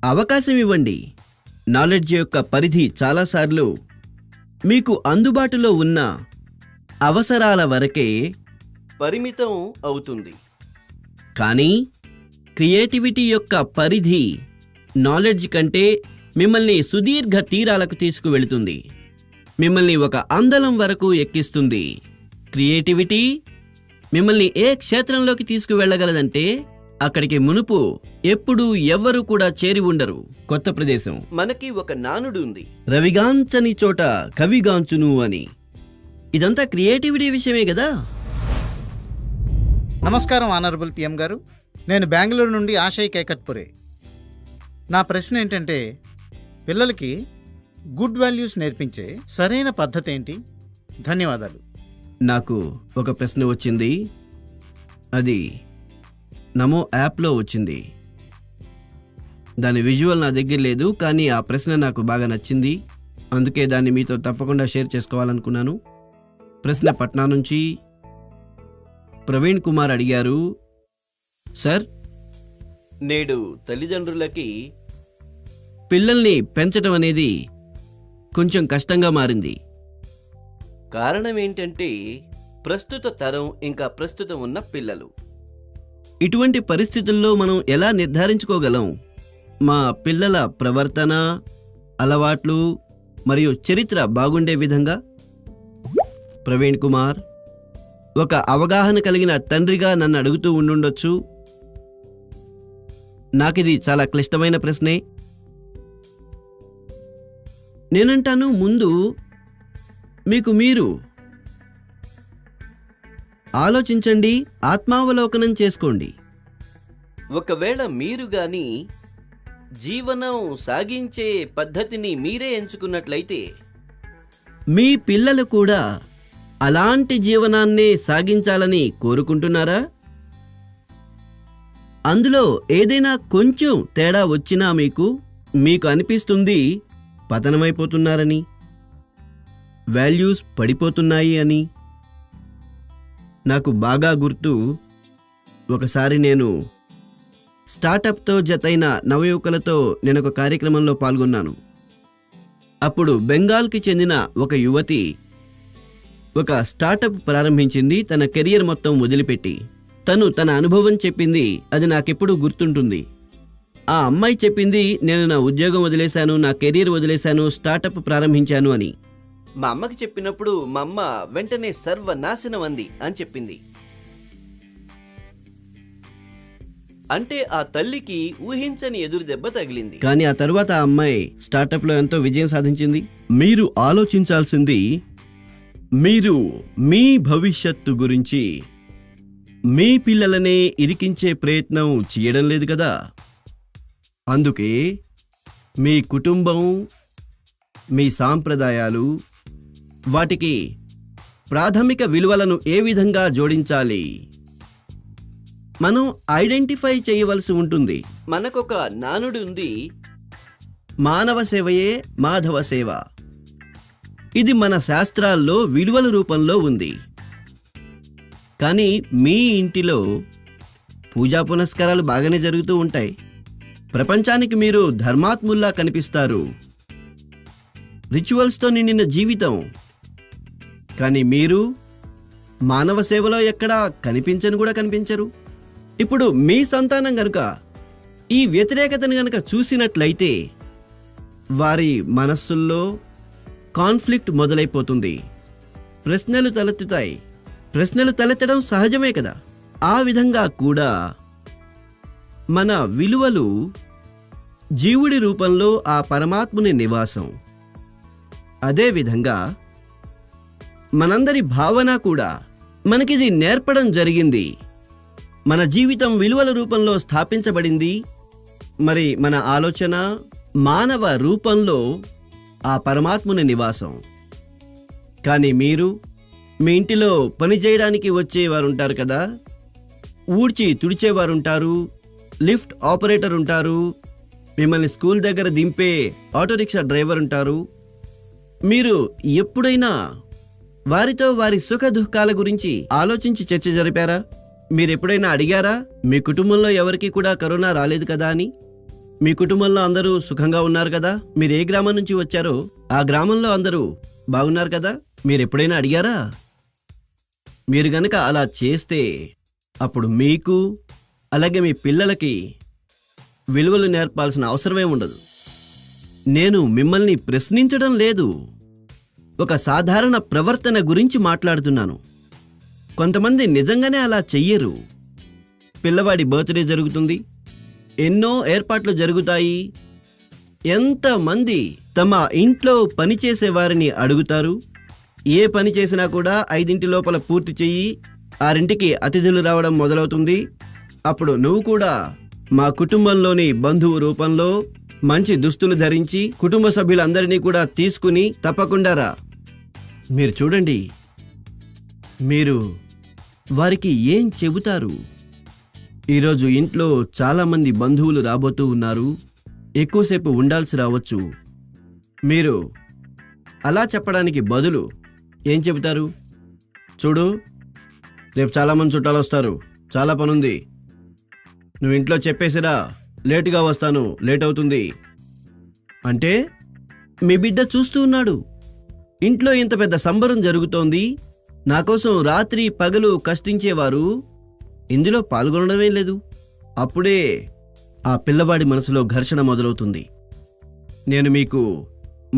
అవకాశం ఇవ్వండి. నాలెడ్జ్ యొక్క పరిధి చాలాసార్లు మీకు అందుబాటులో ఉన్న అవసరాల వరకే పరిమితం అవుతుంది. కానీ క్రియేటివిటీ యొక్క పరిధి నాలెడ్జ్ కంటే మిమ్మల్ని సుదీర్ఘ తీరాలకు తీసుకువెళుతుంది. మిమ్మల్ని ఒక అందలం వరకు ఎక్కిస్తుంది. క్రియేటివిటీ మిమ్మల్ని ఏ క్షేత్రంలోకి తీసుకువెళ్ళగలదంటే అక్కడికి మునుపు ఎప్పుడూ ఎవ్వరూ కూడా చేరి ఉండరు. కొత్త ప్రదేశం. మనకి ఒక నానుడు ఉంది, రవిగాంచని చోట కవిగాంచును అని. ఇదంతా క్రియేటివిటీ విషయమే కదా. నమస్కారం ఆనరబుల్ పిఎం గారు, నేను బెంగళూరు నుండి ఆశయ్ కేకట్పురే. నా ప్రశ్న ఏంటంటే, పిల్లలకి గుడ్ వాల్యూస్ నేర్పించే సరైన పద్ధతి ఏంటి? ధన్యవాదాలు. నాకు ఒక ప్రశ్న వచ్చింది. అది నమో యాప్లో వచ్చింది. దాని విజువల్ నా దగ్గర లేదు, కానీ ఆ ప్రశ్న నాకు బాగా నచ్చింది. అందుకే దాన్ని మీతో తప్పకుండా షేర్ చేసుకోవాలనుకున్నాను. ప్రశ్న పట్నా నుంచి ప్రవీణ్ కుమార్ అడిగారు. సార్, నేడు తల్లిదండ్రులకి పిల్లల్ని పెంచడం అనేది కొంచెం కష్టంగా మారింది. కారణం ఏంటంటే ప్రస్తుత తరం ఇంకా ప్రస్తుతం ఉన్న పిల్లలు. ఇటువంటి పరిస్థితుల్లో మనం ఎలా నిర్ధారించుకోగలం మా పిల్లల ప్రవర్తన, అలవాట్లు మరియు చరిత్ర బాగుండే విధంగా? ప్రవీణ్ కుమార్ ఒక అవగాహన కలిగిన తండ్రిగా నన్ను అడుగుతూ ఉండుండొచ్చు. నాకిది చాలా క్లిష్టమైన ప్రశ్నే. నేనంటాను, ముందు మీకు మీరు ఆలోచించండి, ఆత్మావలోకనం చేసుకోండి. ఒకవేళ మీరు గాని జీవనం సాగించే పద్ధతిని మీరే ఎంచుకున్నట్లయితే మీ పిల్లలు కూడా అలాంటి జీవనాన్నే సాగించాలని కోరుకుంటున్నారా? అందులో ఏదైనా కొంచెం తేడా వచ్చినా మీకు అనిపిస్తుంది పతనమైపోతున్నారని, వాల్యూస్ పడిపోతున్నాయి అని. నాకు బాగా గుర్తు, ఒకసారి నేను స్టార్టప్తో జతైన నవయువకులతో నేనొక కార్యక్రమంలో పాల్గొన్నాను. అప్పుడు బెంగాల్కి చెందిన ఒక యువతి ఒక స్టార్టప్ ప్రారంభించింది, తన కెరియర్ మొత్తం వదిలిపెట్టి. తన అనుభవం చెప్పింది, అది నాకెప్పుడు గుర్తుంటుంది. ఆ అమ్మాయి చెప్పింది, నేను నా ఉద్యోగం వదిలేశాను, నా కెరియర్ వదిలేశాను, స్టార్టప్ ప్రారంభించాను అని. మా అమ్మకి చెప్పినప్పుడు మా అమ్మ వెంటనే సర్వనాశనం అంది అని చెప్పింది. అంటే ఆ తల్లికి ఊహించని ఎదురు దెబ్బ తగిలింది. కానీ ఆ తర్వాత ఆ అమ్మాయి స్టార్టప్లో ఎంతో విజయం సాధించింది. మీరు ఆలోచించాల్సింది, మీరు మీ భవిష్యత్తు గురించి మీ పిల్లలనే ఇరికించే ప్రయత్నం చేయడం లేదు కదా. అందుకే మీ కుటుంబం, మీ సాంప్రదాయాలు, వాటికి ప్రాథమిక విలువలను ఏ విధంగా జోడించాలి మనం ఐడెంటిఫై చేయవలసి ఉంటుంది. మనకొక నానుడి ఉంది, మానవ సేవయే మాధవ సేవ. ఇది మన శాస్త్రాల్లో విలువల రూపంలో ఉంది. కానీ మీ ఇంటిలో పూజా పునస్కారాలు బాగానే జరుగుతూ ఉంటాయి. ప్రపంచానికి మీరు ధర్మాత్ముల్లా కనిపిస్తారు, రిచువల్స్తో నిండిన జీవితం. కానీ మీరు మానవ సేవలో ఎక్కడా కనిపించరు. ఇప్పుడు మీ సంతానం గనుక ఈ వ్యతిరేకతను గనుక చూసినట్లయితే వారి మనస్సుల్లో కాన్ఫ్లిక్ట్ మొదలైపోతుంది. ప్రశ్నలు తలెత్తుతాయి. ప్రశ్నలు తలెత్తడం సహజమే కదా. ఆ విధంగా కూడా మన విలువలు జీవుడి రూపంలో ఆ పరమాత్ముని నివాసం. అదేవిధంగా మనందరి భావన కూడా మనకిది నేర్పడం జరిగింది. మన జీవితం విలువల రూపంలో స్థాపించబడింది. మరి మన ఆలోచన మానవ రూపంలో ఆ పరమాత్ముని నివాసం. కానీ మీరు మీ ఇంటిలో పని చేయడానికి వచ్చేవారు ఉంటారు కదా, ఊడ్చి తుడిచేవారు ఉంటారు, లిఫ్ట్ ఆపరేటర్ ఉంటారు, మిమ్మల్ని స్కూల్ దగ్గర దింపే ఆటో రిక్షా డ్రైవర్ ఉంటారు. మీరు ఎప్పుడైనా వారితో వారి సుఖ దుఃఖాల గురించి ఆలోచించి చర్చ జరిపారా? మీరెప్పుడైనా అడిగారా మీ కుటుంబంలో ఎవరికి కూడా కరోనా రాలేదు కదా అని? మీ కుటుంబంలో అందరూ సుఖంగా ఉన్నారు కదా? మీరు ఏ గ్రామం నుంచి వచ్చారో ఆ గ్రామంలో అందరూ బాగున్నారు కదా? మీరెప్పుడైనా అడిగారా? మీరు గనక అలా చేస్తే అప్పుడు మీకు అలాగే మీ పిల్లలకి విలువలు నేర్పాల్సిన అవసరమే ఉండదు. నేను మిమ్మల్ని ప్రశ్నించడం లేదు, ఒక సాధారణ ప్రవర్తన గురించి మాట్లాడుతున్నాను. కొంతమంది నిజంగానే అలా చెయ్యరు. పిల్లవాడి బర్త్డే జరుగుతుంది, ఎన్నో ఏర్పాట్లు జరుగుతాయి. ఎంతమంది తమ ఇంట్లో పనిచేసే వారిని అడుగుతారు, ఏ పని చేసినా కూడా 5 లోపల పూర్తి చెయ్యి, 6కి అతిథులు రావడం మొదలవుతుంది. అప్పుడు నువ్వు కూడా మా కుటుంబంలోని బంధువు రూపంలో మంచి దుస్తులు ధరించి కుటుంబ సభ్యులందరినీ కూడా తీసుకుని తప్పకుండా రా. మీరు చూడండి, మీరు వారికి ఏం చెబుతారు? ఈరోజు ఇంట్లో చాలామంది బంధువులు రాబోతూ ఉన్నారు, ఎక్కువసేపు ఉండాల్సి రావచ్చు. మీరు అలా చెప్పడానికి బదులు ఏం చెబుతారు? చూడు, రేపు చాలామంది చుట్టాలు వస్తారు, చాలా పనుంది, నువ్వు ఇంట్లో చెప్పేసిరా, లేటుగా వస్తాను, లేట్ అవుతుంది అంటే మీ బిడ్డ చూస్తూ ఉన్నాడు. ఇంట్లో ఇంత పెద్ద సంబరం జరుగుతోంది, నా కోసం రాత్రి పగలు కష్టించేవారు ఇందులో పాల్గొనడమే లేదు. అప్పుడే ఆ పిల్లవాడి మనసులో ఘర్షణ మొదలవుతుంది. నేను మీకు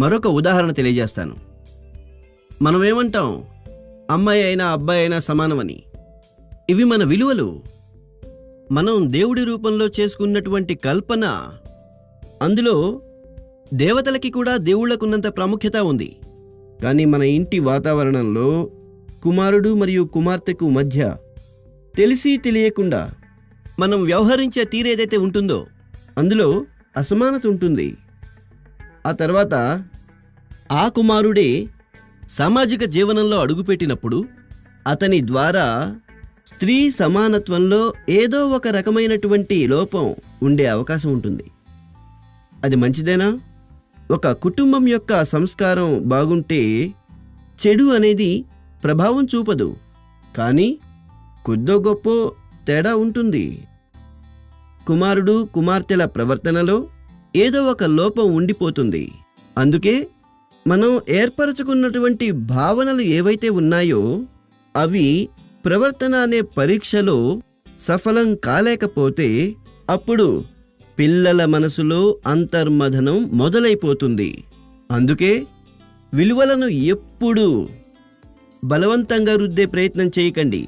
మరొక ఉదాహరణ తెలియజేస్తాను. మనమేమంటాం, అమ్మాయి అయినా అబ్బాయి అయినా సమానమని. ఇవి మన విలువలు, మనం దేవుడి రూపంలో చేసుకున్నటువంటి కల్పన. అందులో దేవతలకి కూడా దేవుళ్లకున్నంత ప్రాముఖ్యత ఉంది. కానీ మన ఇంటి వాతావరణంలో కుమారుడు మరియు కుమార్తెకు మధ్య తెలిసి తెలియకుండా మనం వ్యవహరించే తీరేదైతే ఉంటుందో అందులో అసమానత ఉంటుంది. ఆ తర్వాత ఆ కుమారుడే సామాజిక జీవనంలో అడుగుపెట్టినప్పుడు అతని ద్వారా స్త్రీ సమానత్వంలో ఏదో ఒక రకమైనటువంటి లోపం ఉండే అవకాశం ఉంటుంది. అది మంచిదేనా? ఒక కుటుంబం యొక్క సంస్కారం బాగుంటే చెడు అనేది ప్రభావం చూపదు, కానీ కొద్దో గొప్ప తేడా ఉంటుంది. కుమారుడు కుమార్తెల ప్రవర్తనలో ఏదో ఒక లోపం ఉండిపోతుంది. అందుకే మనం ఏర్పరచుకున్నటువంటి భావనలు ఏవైతే ఉన్నాయో అవి ప్రవర్తన అనే పరీక్షలో సఫలం కాలేకపోతే అప్పుడు పిల్లల మనసులో అంతర్మథనం మొదలైపోతుంది. అందుకే విలువలను ఎప్పుడూ బలవంతంగా రుద్దే ప్రయత్నం చేయకండి.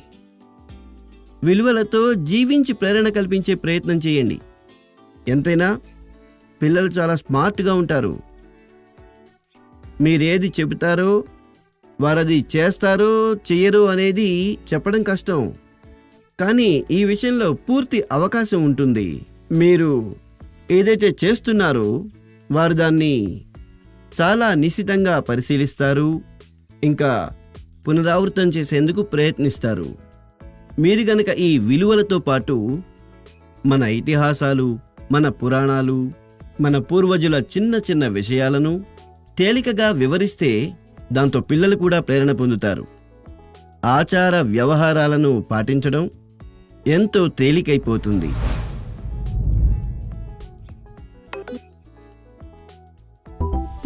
విలువలతో జీవించి ప్రేరణ కల్పించే ప్రయత్నం చేయండి. ఎంతైనా పిల్లలు చాలా స్మార్ట్గా ఉంటారు. మీరేది చెబుతారో వారది చేస్తారో చెయ్యరో అనేది చెప్పడం కష్టం, కానీ ఈ విషయంలో పూర్తి అవకాశం ఉంటుంది. మీరు ఏదైతే చేస్తున్నారో వారు దాన్ని చాలా నిశితంగా పరిశీలిస్తారు, ఇంకా పునరావృతం చేసేందుకు ప్రయత్నిస్తారు. మీరు గనక ఈ విలువలతో పాటు మన ఇతిహాసాలు, మన పురాణాలు, మన పూర్వజుల చిన్న చిన్న విషయాలను తేలికగా వివరిస్తే దాంతో పిల్లలు కూడా ప్రేరణ పొందుతారు. ఆచార వ్యవహారాలను పాటించడం ఎంతో తేలికైపోతుంది.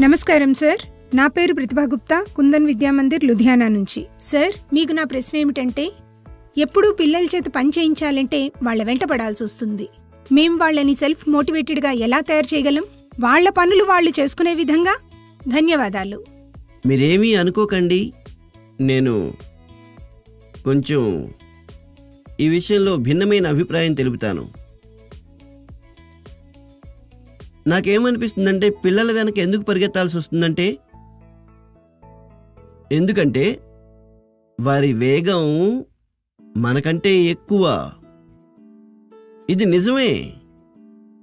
నమస్కారం సార్, నా పేరు ప్రతిభా గుప్తా, కుందన్ విద్యామందిర్ లుధియానా నుంచి. సార్, మీకు నా ప్రశ్న ఏమిటంటే, ఎప్పుడూ పిల్లల చేత పని చేయించాలంటే వాళ్ళ వెంట పడాల్సి వస్తుంది. మేం వాళ్ళని సెల్ఫ్ మోటివేటెడ్గా ఎలా తయారు చేయగలం? వాళ్ళ పనులు వాళ్ళు చేసుకునే విధంగా. ధన్యవాదాలు. మీరేమీ అనుకోకండి, నేను కొంచెం ఈ విషయంలో భిన్నమైన అభిప్రాయం తెలుపుతాను. నాకేమనిపిస్తుందంటే పిల్లల వెనక ఎందుకు పరిగెత్తాల్సి వస్తుందంటే, ఎందుకంటే వారి వేగం మనకంటే ఎక్కువ. ఇది నిజమే.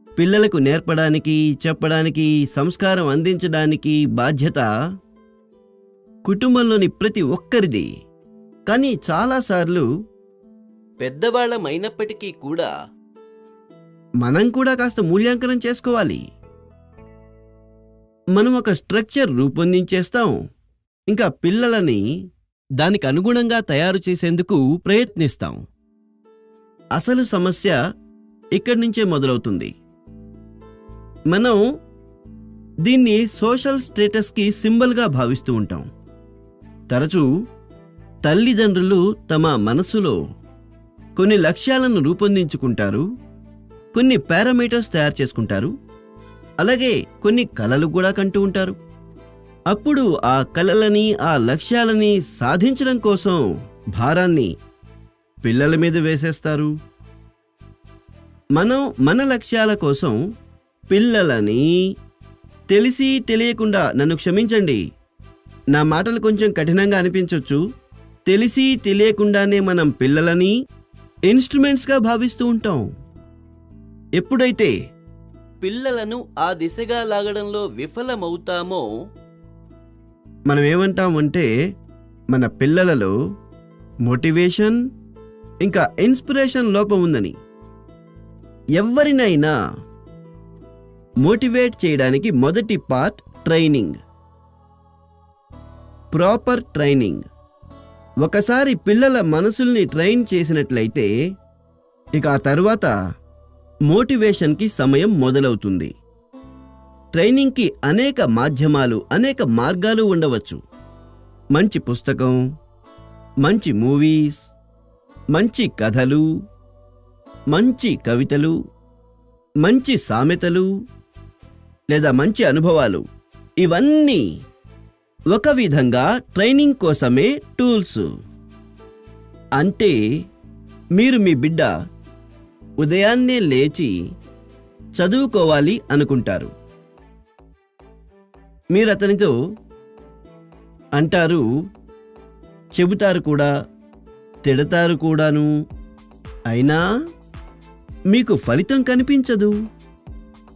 పిల్లలకు నేర్పడానికి, చెప్పడానికి, సంస్కారం అందించడానికి బాధ్యత కుటుంబంలోని ప్రతి ఒక్కరిది. కానీ చాలాసార్లు పెద్దవాళ్ళమైనప్పటికీ కూడా మనం కూడా కాస్త మూల్యాంకనం చేసుకోవాలి. మనం ఒక స్ట్రక్చర్ రూపొందించేస్తాం, ఇంకా పిల్లలని దానికి అనుగుణంగా తయారు చేసేందుకు ప్రయత్నిస్తాం. అసలు సమస్య ఇక్కడి నుంచే మొదలవుతుంది. మనం దీన్ని సోషల్ స్టేటస్కి సింబల్గా భావిస్తూ ఉంటాం. తరచూ తల్లిదండ్రులు తమ మనసులో కొన్ని లక్ష్యాలను రూపొందించుకుంటారు, కొన్ని పారామీటర్స్ తయారు చేసుకుంటారు, అలాగే కొన్ని కలలు కూడా కంటూ ఉంటారు. అప్పుడు ఆ కలలని, ఆ లక్ష్యాలని సాధించడం కోసం భారాన్ని పిల్లల మీద వేసేస్తారు. మనం మన లక్ష్యాల కోసం పిల్లలని తెలిసి తెలియకుండా, నన్ను క్షమించండి, నా మాటలు కొంచెం కఠినంగా అనిపించవచ్చు, తెలిసి తెలియకుండానే మనం పిల్లలని ఇన్స్ట్రుమెంట్స్గా భావిస్తూ ఉంటాం. ఎప్పుడైతే పిల్లలను ఆ దిశగా లాగడంలో విఫలమవుతామో మనం ఏమంటామంటే మన పిల్లలలో మోటివేషన్ ఇంకా ఇన్స్పిరేషన్ లోపం ఉందని. ఎవరినైనా మోటివేట్ చేయడానికి మొదటి పార్ట్ ట్రైనింగ్, ప్రాపర్ ట్రైనింగ్. ఒకసారి పిల్లల మనసుల్ని ట్రైన్ చేసినట్లయితే ఇక ఆ తర్వాత మోటివేషన్కి సమయం మొదలవుతుంది. ట్రైనింగ్కి అనేక మాధ్యమాలు, అనేక మార్గాలు ఉండవచ్చు. మంచి పుస్తకం, మంచి మూవీస్, మంచి కథలు, మంచి కవితలు, మంచి సామెతలు లేదా మంచి అనుభవాలు, ఇవన్నీ ఒక విధంగా ట్రైనింగ్ కోసమే టూల్స్. అంటే మీరు మీ బిడ్డ ఉదయాన్నే లేచి చదువుకోవాలి అనుకుంటారు. మీరు అతనితో అంటారు, చెబుతారు కూడా, తిడతారు కూడాను, అయినా మీకు ఫలితం కనిపించదు.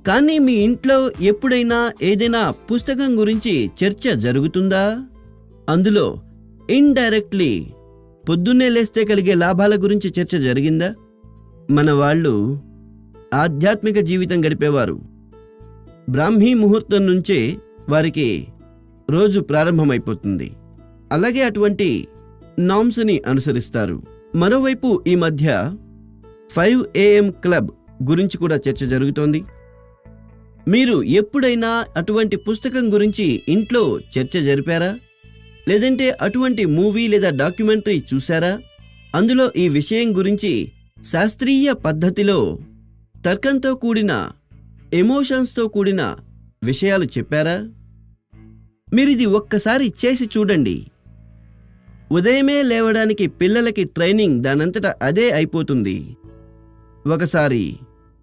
కానీ మీ ఇంట్లో ఎప్పుడైనా ఏదైనా పుస్తకం గురించి చర్చ జరుగుతుందా? అందులో ఇండైరెక్ట్లీ పొద్దున్నే లేస్తే కలిగే లాభాల గురించి చర్చ జరిగిందా? మన వాళ్ళు ఆధ్యాత్మిక జీవితం గడిపేవారు. బ్రాహ్మీ ముహూర్తం నుంచే వారికి రోజు ప్రారంభమైపోతుంది. అలాగే అటువంటి నామ్స్ని అనుసరిస్తారు. మరోవైపు ఈ మధ్య 5 AM క్లబ్ గురించి కూడా చర్చ జరుగుతోంది. మీరు ఎప్పుడైనా అటువంటి పుస్తకం గురించి ఇంట్లో చర్చ జరిపారా? లేదంటే అటువంటి మూవీ లేదా డాక్యుమెంటరీ చూసారా? అందులో ఈ విషయం గురించి శాస్త్రీయ పద్ధతిలో తర్కంతో కూడిన, ఎమోషన్స్తో కూడిన విషయాలు చెప్పారా? మీరిది ఒక్కసారి చేసి చూడండి. ఉదయమే లేవడానికి పిల్లలకి ట్రైనింగ్ దానంతటా అదే అయిపోతుంది. ఒకసారి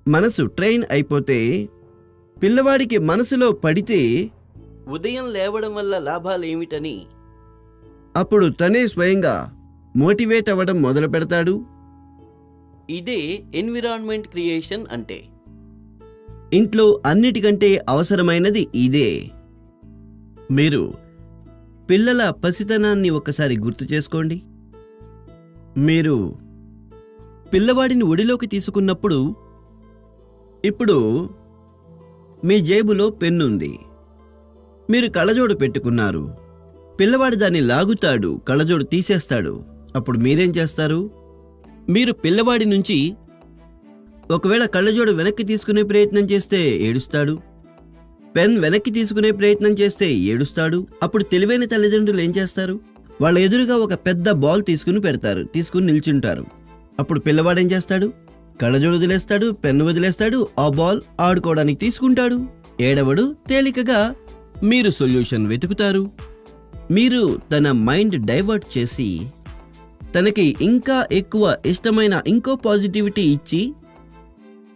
మనసు ట్రైన్ అయిపోతే, పిల్లవాడికి మనసులో పడితే ఉదయం లేవడం వల్ల లాభాలేమిటని అప్పుడు తనే స్వయంగా మోటివేట్ అవ్వడం మొదలు పెడతాడు. ఇదే ఎన్విరాన్మెంట్ క్రియేషన్ అంటే. ఇంట్లో అన్నిటికంటే అవసరమైనది ఇదే. మీరు పిల్లల పసితనాన్ని ఒకసారి గుర్తు చేసుకోండి. మీరు పిల్లవాడిని ఒడిలోకి తీసుకున్నప్పుడు, ఇప్పుడు మీ జేబులో పెన్నుంది, మీరు కళ్ళజోడు పెట్టుకున్నారు. పిల్లవాడు దాన్ని లాగుతాడు, కళ్ళజోడు తీసేస్తాడు. అప్పుడు మీరేం చేస్తారు? మీరు పిల్లవాడి నుంచి ఒకవేళ కళ్ళజోడు వెనక్కి తీసుకునే ప్రయత్నం చేస్తే ఏడుస్తాడు, పెన్ వెనక్కి తీసుకునే ప్రయత్నం చేస్తే ఏడుస్తాడు. అప్పుడు తెలివైన తల్లిదండ్రులు ఏం చేస్తారు? వాళ్ళ ఎదురుగా ఒక పెద్ద బాల్ తీసుకుని పెడతారు, తీసుకుని నిల్చుంటారు. అప్పుడు పిల్లవాడు ఏం చేస్తాడు? కళ్ళజోడు వదిలేస్తాడు, పెన్ను వదిలేస్తాడు, ఆ బాల్ ఆడుకోవడానికి తీసుకుంటాడు. ఏడవడు, తేలికగా మీరు సొల్యూషన్ వెతుకుతారు. మీరు తన మైండ్ డైవర్ట్ చేసి తనకి ఇంకా ఎక్కువ ఇష్టమైన ఇంకో పాజిటివిటీ ఇచ్చి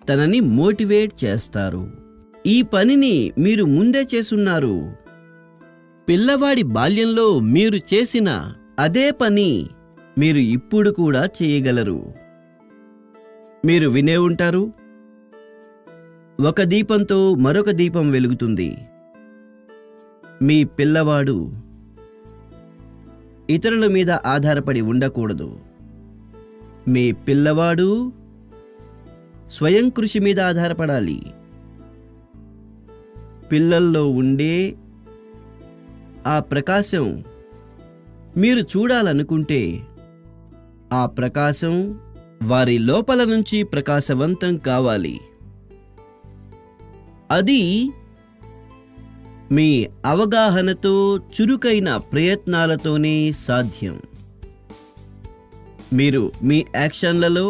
తనని మోటివేట్ చేస్తారు. ఈ పనిని మీరు ముందే చేసున్నారు. పిల్లవాడి బాల్యంలో మీరు చేసిన అదే పని మీరు ఇప్పుడు కూడా చేయగలరు. మీరు వినే ఉంటారు, ఒక దీపంతో మరొక దీపం వెలుగుతుంది. మీ పిల్లవాడు ఇతరుల మీద ఆధారపడి ఉండకూడదు. మీ పిల్లవాడు స్వయం కృషి మీద ఆధారపడాలి. పిల్లల్లో ఉండే ఆ ప్రకాశం మీరు చూడాలనుకుంటే ఆ ప్రకాశం వారి లోపల నుంచి ప్రకాశవంతం కావాలి. అది మీ అవగాహనతో, చురుకైన ప్రయత్నాలతోనే సాధ్యం. మీరు మీ యాక్షన్లలో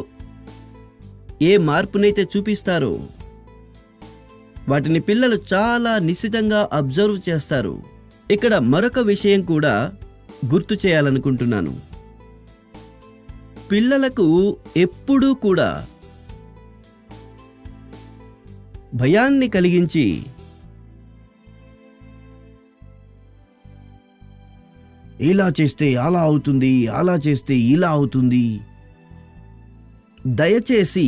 ఏ మార్పునైతే చూపిస్తారో వాటిని పిల్లలు చాలా నిశితంగా అబ్జర్వ్ చేస్తారు. ఇక్కడ మరొక విషయం కూడా గుర్తు చేయాలనుకుంటున్నాను. పిల్లలకు ఎప్పుడూ కూడా భయాన్ని కలిగించి ఇలా చేస్తే అలా అవుతుంది, అలా చేస్తే ఇలా అవుతుంది, దయచేసి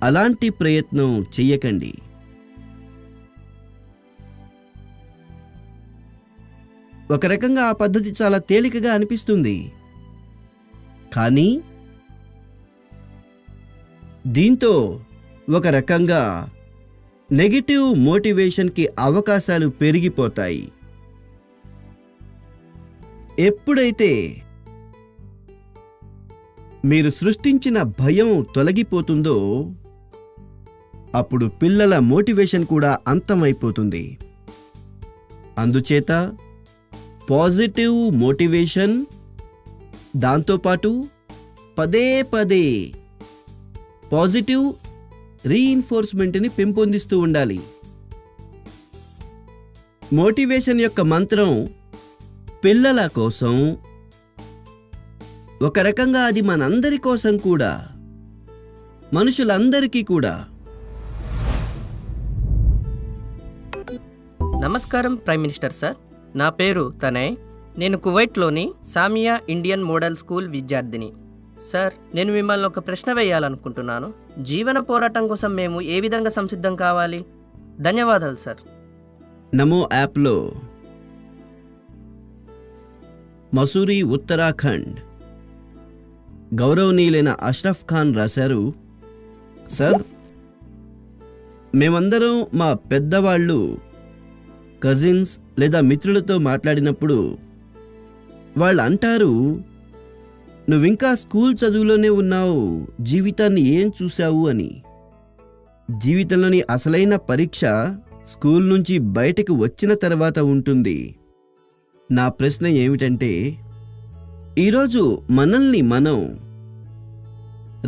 అలాంటి ప్రయత్నం చెయ్యకండి. ఒక రకంగా ఆ పద్ధతి చాలా తేలికగా అనిపిస్తుంది, కానీ దీంతో ఒక రకంగా నెగటివ్ మోటివేషన్కి అవకాశాలు పెరిగిపోతాయి. ఎప్పుడైతే మీరు సృష్టించిన భయం తొలగిపోతుందో అప్పుడు పిల్లల మోటివేషన్ కూడా అంతమైపోతుంది. అందుచేత పాజిటివ్ మోటివేషన్, దాంతోపాటు పదే పదే పాజిటివ్ రీఇన్ఫోర్స్మెంట్ని పెంపొందిస్తూ ఉండాలి. మోటివేషన్ యొక్క మంత్రం పిల్లల కోసం, ఒక రకంగా అది మనందరి కోసం కూడా, మనుషులందరికీ కూడా. నమస్కారం ప్రైమ్ మినిస్టర్ సార్. నా పేరు తనయ్. నేను కువైట్లోని సామియా ఇండియన్ మోడల్ స్కూల్ విద్యార్థిని. సార్, నేను మిమ్మల్ని ఒక ప్రశ్న వేయాలనుకుంటున్నాను. జీవన పోరాటం కోసం మేము ఏ విధంగా సంసిద్ధం కావాలి? ధన్యవాదాలు సార్. నమో యాప్లో మసూరి, ఉత్తరాఖండ్ గౌరవనీయులైన అష్రఫ్ ఖాన్ రాశారు, సార్, మేమందరం మా పెద్దవాళ్ళు, కజిన్స్ లేదా మిత్రులతో మాట్లాడినప్పుడు వాళ్ళు అంటారు, నువ్వింకా స్కూల్ చదువులోనే ఉన్నావు, జీవితాన్ని ఏం చూశావు అని. జీవితంలోని అసలైన పరీక్ష స్కూల్ నుంచి బయటకు వచ్చిన తర్వాత ఉంటుంది. నా ప్రశ్న ఏమిటంటే, ఈరోజు మనల్ని మనం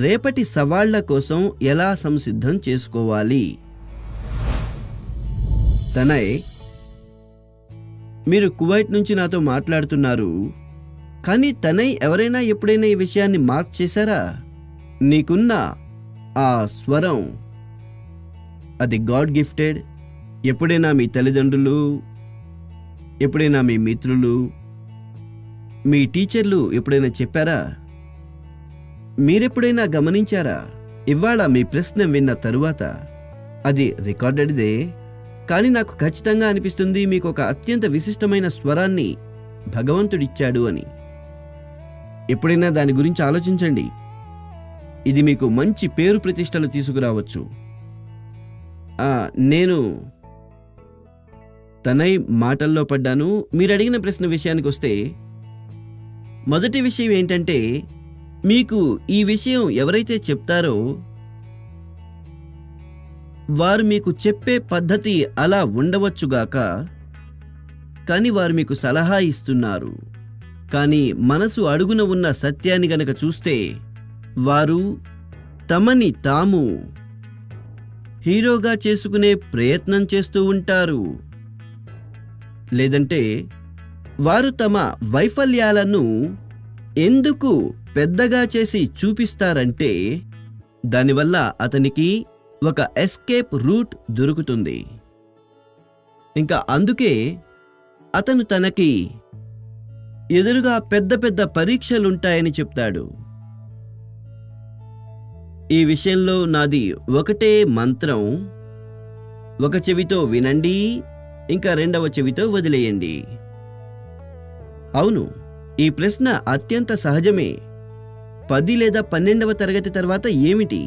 రేపటి సవాళ్ల కోసం ఎలా సంసిద్ధం చేసుకోవాలి? తనయ్, మీరు కువైట్ నుంచి నాతో మాట్లాడుతున్నారు, కానీ తనయ్ ఎవరైనా ఎప్పుడైనా ఈ విషయాన్ని మార్క్ చేశారా? నీకున్న ఆ స్వరం అది గాడ్ గిఫ్టెడ్. ఎప్పుడైనా మీ తల్లిదండ్రులు, ఎప్పుడైనా మీ మిత్రులు, మీ టీచర్లు ఎప్పుడైనా చెప్పారా? మీరెప్పుడైనా గమనించారా? ఇవాళ మీ ప్రశ్న విన్న తరువాత అది రికార్డెడ్దే, కానీ నాకు ఖచ్చితంగా అనిపిస్తుంది మీకు ఒక అత్యంత విశిష్టమైన స్వరాన్ని భగవంతుడిచ్చాడు అని. ఎప్పుడైనా దాని గురించి ఆలోచించండి. ఇది మీకు మంచి పేరు ప్రతిష్టలు తీసుకురావచ్చు. నేను తనయ్ మాటల్లో పడ్డాను. మీరు అడిగిన ప్రశ్న విషయానికి వస్తే, మొదటి విషయం ఏంటంటే, మీకు ఈ విషయం ఎవరైతే చెప్తారో వారు మీకు చెప్పే పద్ధతి అలా ఉండవచ్చుగాక, కానీ వారు మీకు సలహా ఇస్తున్నారు. కానీ మనసు అడుగున ఉన్న సత్యాన్ని గనక చూస్తే, వారు తమని తాము హీరోగా చేసుకునే ప్రయత్నం చేస్తూ ఉంటారు. లేదంటే వారు తమ వైఫల్యాలను ఎందుకు పెద్దగా చేసి చూపిస్తారంటే, దానివల్ల అతనికి ఒక ఎస్కేప్ రూట్ దొరుకుతుంది. ఇంకా అందుకే అతను తనకి ఎదురుగా పెద్ద పెద్ద పరీక్షలుంటాయని చెప్తాడు. ఈ విషయంలో నాది ఒకటే మంత్రం, ఒక చెవితో వినండి, ఇంకా రెండవ చెవితో వదిలేయండి. అవును, ఈ ప్రశ్న అత్యంత సహజమే. 10 లేదా 12వ తరగతి తర్వాత ఏమిటి?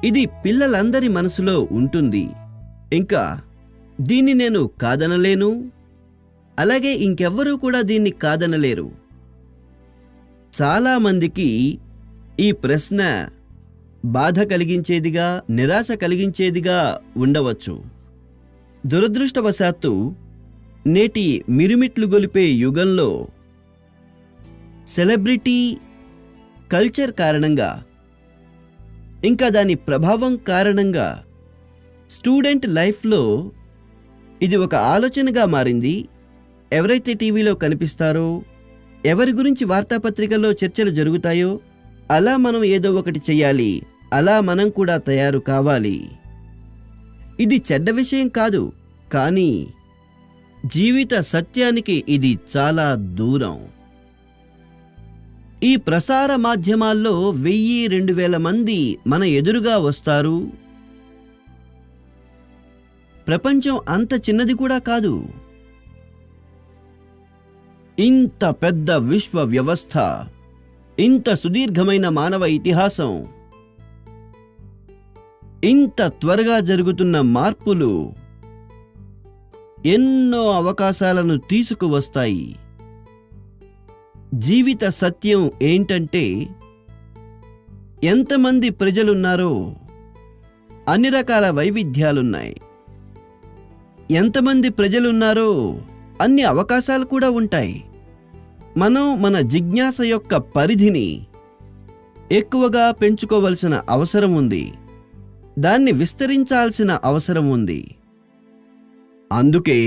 ఇది పిల్లలందరి మనసులో ఉంటుంది. ఇంకా దీన్ని నేను కాదనలేను, అలాగే ఇంకెవ్వరూ కూడా దీన్ని కాదనలేరు. చాలామందికి ఈ ప్రశ్న బాధ కలిగించేదిగా, నిరాశ కలిగించేదిగా ఉండవచ్చు. దురదృష్టవశాత్తు నేటి మిరుమిట్లు గొలిపే యుగంలో సెలబ్రిటీ కల్చర్ కారణంగా, ఇంకా దాని ప్రభావం కారణంగా స్టూడెంట్ లైఫ్లో ఇది ఒక ఆలోచనగా మారింది. ఎవరైతే టీవీలో కనిపిస్తారో, ఎవరి గురించి వార్తాపత్రికల్లో చర్చలు జరుగుతాయో, అలా మనం ఏదో ఒకటి చెయ్యాలి, అలా మనం కూడా తయారు కావాలి. ఇది చెడ్డ విషయం కాదు, కానీ జీవిత సత్యానికి ఇది చాలా దూరం. ఈ ప్రసార మాధ్యమాల్లో 1000-2000 మంది మన ఎదురుగా వస్తారు. ప్రపంచం అంత చిన్నది కూడా కాదు. ఇంత పెద్ద విశ్వ వ్యవస్థ, ఇంత సుదీర్ఘమైన మానవ ఇతిహాసం, ఇంత త్వరగా జరుగుతున్న మార్పులు ఎన్నో అవకాశాలను తీసుకువస్తాయి. జీవిత సత్యం ఏంటంటే, ఎంతమంది ప్రజలున్నారో అన్ని రకాల వైవిధ్యాలున్నాయి. ఎంతమంది ప్రజలున్నారో అన్ని అవకాశాలు కూడా ఉంటాయి. మనం మన జిజ్ఞాస యొక్క పరిధిని ఎక్కువగా పెంచుకోవలసిన అవసరం ఉంది. దాన్ని విస్తరించాల్సిన అవసరం ఉంది. అందుకే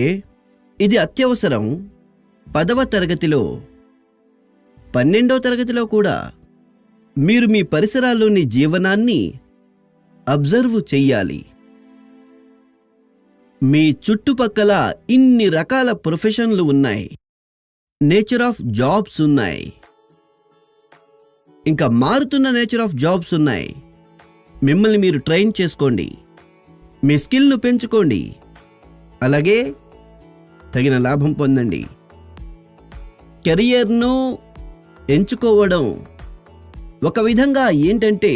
ఇది అత్యవసరం. 10వ తరగతిలో, 12వ తరగతిలో కూడా మీరు మీ పరిసరాల్లోని జీవనాన్ని అబ్జర్వ్ చెయ్యాలి. మీ చుట్టుపక్కల ఇన్ని రకాల ప్రొఫెషన్లు ఉన్నాయి, నేచర్ ఆఫ్ జాబ్స్ ఉన్నాయి, ఇంకా మారుతున్న నేచర్ ఆఫ్ జాబ్స్ ఉన్నాయి. మిమ్మల్ని మీరు ట్రైన్ చేసుకోండి, మీ స్కిల్ను పెంచుకోండి, అలాగే తగిన లాభం పొందండి. కెరియర్ను ఎంచుకోవడం ఒక విధంగా ఏంటంటే,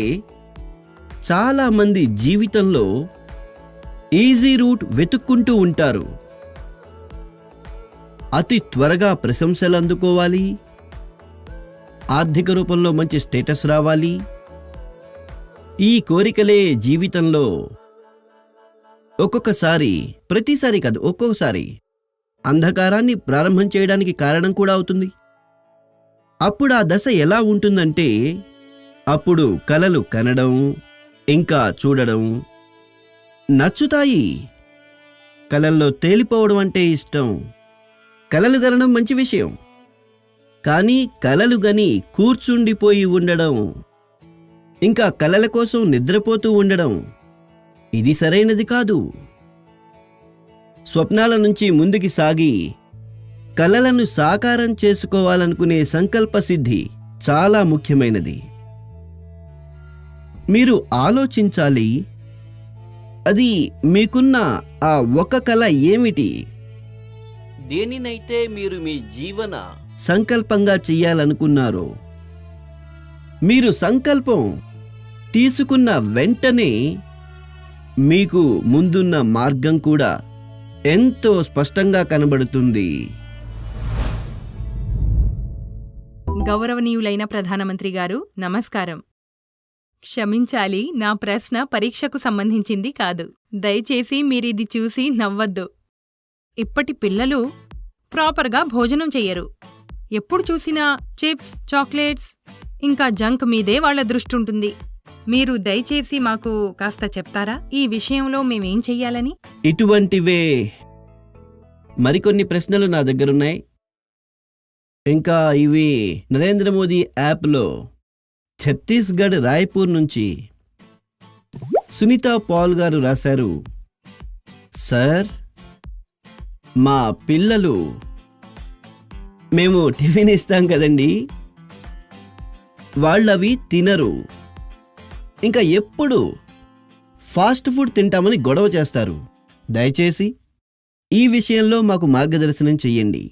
చాలామంది జీవితంలో ఈజీ రూట్ వెతుక్కుంటూ ఉంటారు. అతి త్వరగా ప్రశంసలు అందుకోవాలి, ఆర్థిక రూపంలో మంచి స్టేటస్ రావాలి. ఈ కోరికలే జీవితంలో ఒక్కొక్కసారి, ప్రతిసారి కాదు, ఒక్కొక్కసారి అంధకారాన్ని ప్రారంభం చేయడానికి కారణం కూడా అవుతుంది. అప్పుడు ఆ దశ ఎలా ఉంటుందంటే, అప్పుడు కలలు కనడం, ఇంకా చూడడం నచ్చుతాయి. కలల్లో తేలిపోవడం అంటే ఇష్టం. కలలు గనడం మంచి విషయం, కానీ కలలు గని కూర్చుండిపోయి ఉండడం, ఇంకా కలల కోసం నిద్రపోతూ ఉండడం, ఇది సరైనది కాదు. స్వప్నాల నుంచి ముందుకి సాగి కలలను సాకారం చేసుకోవాలనుకునే సంకల్ప సిద్ధి చాలా ముఖ్యమైనది. మీరు ఆలోచించాలి, అది మీకున్న ఆ ఒక కల ఏమిటి? దేనినైతే మీరు మీ జీవన సంకల్పంగా చెయ్యాలనుకున్నారో, మీరు సంకల్పం తీసుకున్న వెంటనే మీకు ముందున్న మార్గం కూడా ఎంతో స్పష్టంగా కనబడుతుంది. గౌరవనీయులైన ప్రధానమంత్రి గారు, నమస్కారం. క్షమించాలి, నా ప్రశ్న పరీక్షకు సంబంధించింది కాదు. దయచేసి మీరిది చూసి నవ్వద్దు. ఇప్పటి పిల్లలు ప్రాపర్గా భోజనం చెయ్యరు. ఎప్పుడు చూసినా చిప్స్, చాక్లెట్స్, ఇంకా జంక్ మీదే వాళ్ల దృష్టుంటుంది. మీరు దయచేసి మాకు కాస్త చెప్తారా, ఈ విషయంలో మేమేం చెయ్యాలని? ఇటువంటివే మరికొన్ని ప్రశ్నలు నా దగ్గరున్నాయి. ఇంకా ఇవి నరేంద్ర మోదీ యాప్లో ఛత్తీస్గఢ్ రాయ్పూర్ నుంచి సునీతా పాల్ గారు రాశారు. సార్, మా పిల్లలు, మేము టిఫిన్ ఇస్తాం కదండి, వాళ్ళవి తినరు. ఇంకా ఎప్పుడు ఫాస్ట్ ఫుడ్ తింటామని గొడవ చేస్తారు. దయచేసి ఈ విషయంలో మాకు మార్గదర్శనం చెయ్యండి.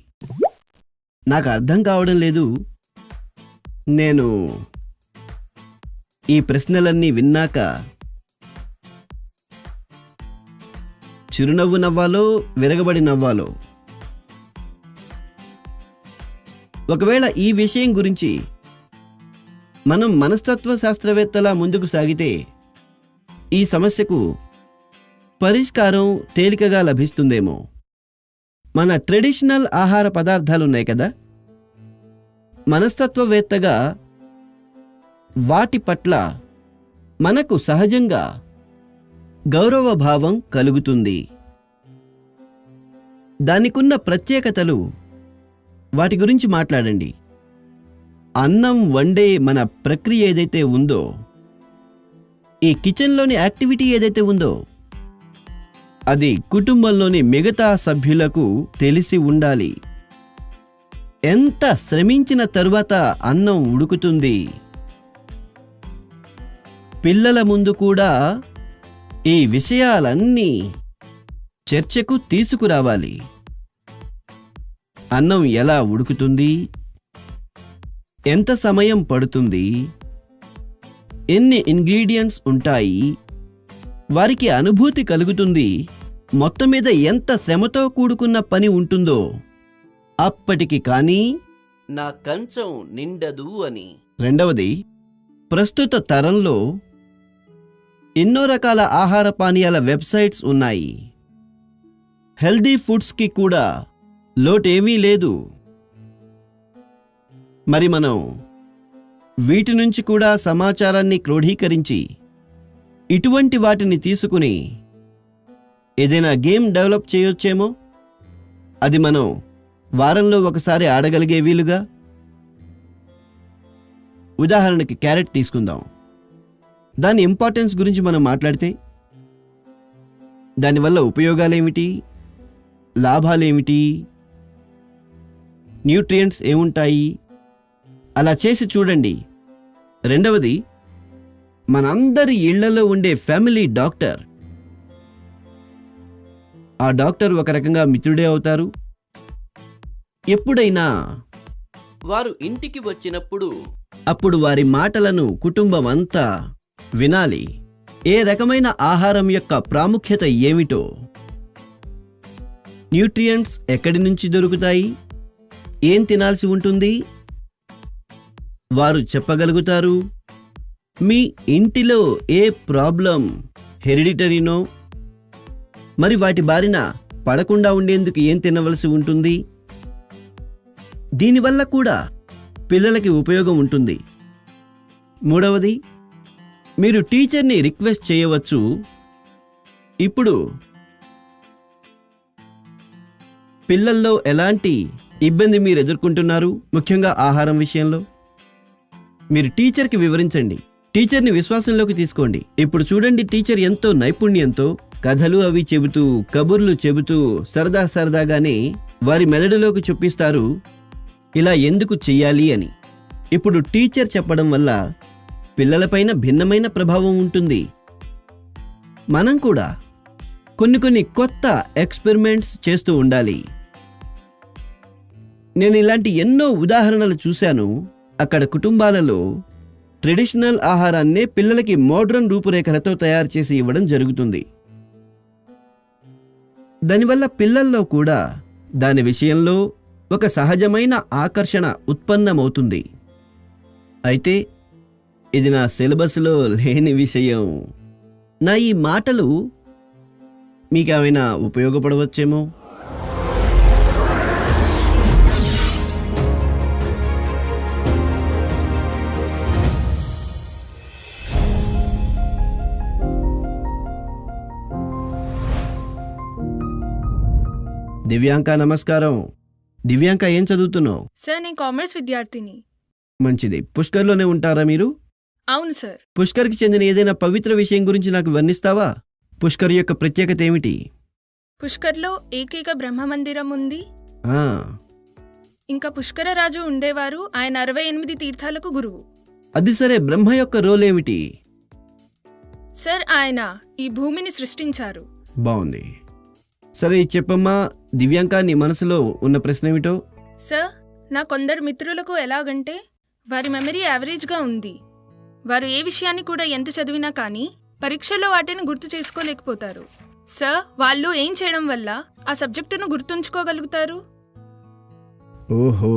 నాకు అర్థం కావడం లేదు. నేను ఈ ప్రశ్నలన్నీ విన్నాక చిరునవ్వు నవ్వాలో, విరగబడి నవ్వాలో ఒకవేళ ఈ విషయం గురించి మనం మనస్తత్వ శాస్త్రవేత్తలా ముందుకు సాగితే ఈ సమస్యకు పరిష్కారం తేలికగా లభిస్తుందేమో. మన ట్రెడిషనల్ ఆహార పదార్థాలున్నాయి కదా, మనస్తత్వవేత్తగా వాటి పట్ల మనకు సహజంగా గౌరవభావం కలుగుతుంది. దానికున్న ప్రత్యేకతలు, వాటి గురించి మాట్లాడండి. అన్నం వండే మన ప్రక్రియ ఏదైతే ఉందో, ఈ కిచెన్లోని యాక్టివిటీ ఏదైతే ఉందో, అది కుటుంబంలోని మిగతా సభ్యులకు తెలిసి ఉండాలి. ఎంత శ్రమించిన తరువాత అన్నం ఉడుకుతుంది. పిల్లల ముందు కూడా ఈ విషయాలన్నీ చర్చకు తీసుకురావాలి. అన్నం ఎలా ఉడుకుతుంది, ఎంత సమయం పడుతుంది, ఎన్ని ఇంగ్రీడియంట్స్ ఉంటాయి, వారికి అనుభూతి కలుగుతుంది, మొత్తం మీద ఎంత శ్రమతో కూడుకున్న పని ఉంటుందో. అప్పటికి కానీ నా కంచం నిండదు అని. రెండవది, ప్రస్తుత తరంలో ఎన్నో రకాల ఆహార పానీయాల వెబ్సైట్స్ ఉన్నాయి. హెల్దీ ఫుడ్స్కి కూడా లోటేమీ లేదు. మరి మనం వీటి నుంచి కూడా సమాచారాన్ని క్రోఢీకరించి ఇటువంటి వాటిని తీసుకుని ఏదైనా గేమ్ డెవలప్ చేయొచ్చేమో. అది మనం వారంలో ఒకసారి ఆడగలిగే వీలుగా. ఉదాహరణకి క్యారెట్ తీసుకుందాం. దాని ఇంపార్టెన్స్ గురించి మనం మాట్లాడితే దానివల్ల ఉపయోగాలేమిటి, లాభాలేమిటి, న్యూట్రియంట్స్ ఏముంటాయి, అలా చేసి చూడండి. రెండవది, మనందరి ఇళ్లలో ఉండే ఫ్యామిలీ డాక్టర్. ఆ డాక్టర్ ఒక రకంగా మిత్రుడే అవుతారు. ఎప్పుడైనా వారు ఇంటికి వచ్చినప్పుడు అప్పుడు వారి మాటలను కుటుంబం అంతా వినాలి. ఏ రకమైన ఆహారం యొక్క ప్రాముఖ్యత ఏమిటో, న్యూట్రియంట్స్ ఎక్కడి నుంచి దొరుకుతాయి, ఏం తినాల్సి ఉంటుంది, వారు చెప్పగలుగుతారు. మీ ఇంటిలో ఏ ప్రాబ్లం హెరిడిటరీనో, మరి వాటి బారిన పడకుండా ఉండేందుకు ఏం తినవలసి ఉంటుంది. దీనివల్ల కూడా పిల్లలకి ఉపయోగం ఉంటుంది. మూడవది, మీరు టీచర్ని రిక్వెస్ట్ చేయవచ్చు. ఇప్పుడు పిల్లల్లో ఎలాంటి ఇబ్బంది మీరు ఎదుర్కొంటున్నారు, ముఖ్యంగా ఆహారం విషయంలో, మీరు టీచర్కి వివరించండి. టీచర్ని విశ్వాసంలోకి తీసుకోండి. ఇప్పుడు చూడండి, టీచర్ ఎంతో నైపుణ్యంతో కథలు అవి చెబుతూ, కబుర్లు చెబుతూ సరదాగానే వారి మెదడులోకి చొప్పిస్తారు ఇలా ఎందుకు చెయ్యాలి అని. ఇప్పుడు టీచర్ చెప్పడం వల్ల పిల్లలపైన భిన్నమైన ప్రభావం ఉంటుంది. మనం కూడా కొన్ని కొత్త ఎక్స్పెరిమెంట్స్ చేస్తూ ఉండాలి. నేను ఇలాంటి ఎన్నో ఉదాహరణలు చూశాను. అక్కడ కుటుంబాలలో ట్రెడిషనల్ ఆహారాన్నే పిల్లలకి మోడ్రన్ రూపురేఖలతో తయారు చేసి ఇవ్వడం జరుగుతుంది. దానివల్ల పిల్లల్లో కూడా దాని విషయంలో ఒక సహజమైన ఆకర్షణ ఉత్పన్నమవుతుంది. అయితే ఇది నా సిలబస్లో లేని విషయం. నా ఈ మాటలు మీకేమైనా ఉపయోగపడవచ్చేమో. దివ్యాంక నమస్కారం. దివ్యాంక, ఏం చదువుతున్నావు? సార్, నేను కామర్స్ విద్యార్థిని. మంచిది. పుష్కర్లోనే ఉంటారా మీరు? అవును సార్. పుష్కర్కి చెందిన ఏదైనా పవిత్ర విషయం గురించి నాకు వర్ణిస్తావా? పుష్కర్ యొక్క ప్రత్యేకత ఏమిటి? పుష్కర్లో ఏకైక బ్రహ్మ మందిరం ఉంది. ఇంకా పుష్కర రాజు ఉండేవారు. ఆయన 68 తీర్థాలకు గురువు. అది సరే, బ్రహ్మ యొక్క రోల్ ఏమిటి? సార్, ఆయన ఈ భూమిని సృష్టించారు. బాగుంది. సరే, చెప్పమ్మా దివ్యాంక, నీ మనసులో ఉన్న ప్రశ్న ఏమిటో? సార్, నా కొందరు మిత్రులకు ఎలాగంటే వారి మెమరీ యావరేజ్గా ఉంది. వారు ఏ విషయాన్ని కూడా ఎంత చదివినా కానీ పరీక్షల్లో వాటిని గుర్తు చేసుకోలేకపోతారు. సార్, వాళ్ళు ఏం చేయడం వల్ల ఆ సబ్జెక్టును గుర్తుంచుకోగలుగుతారు? ఓహో,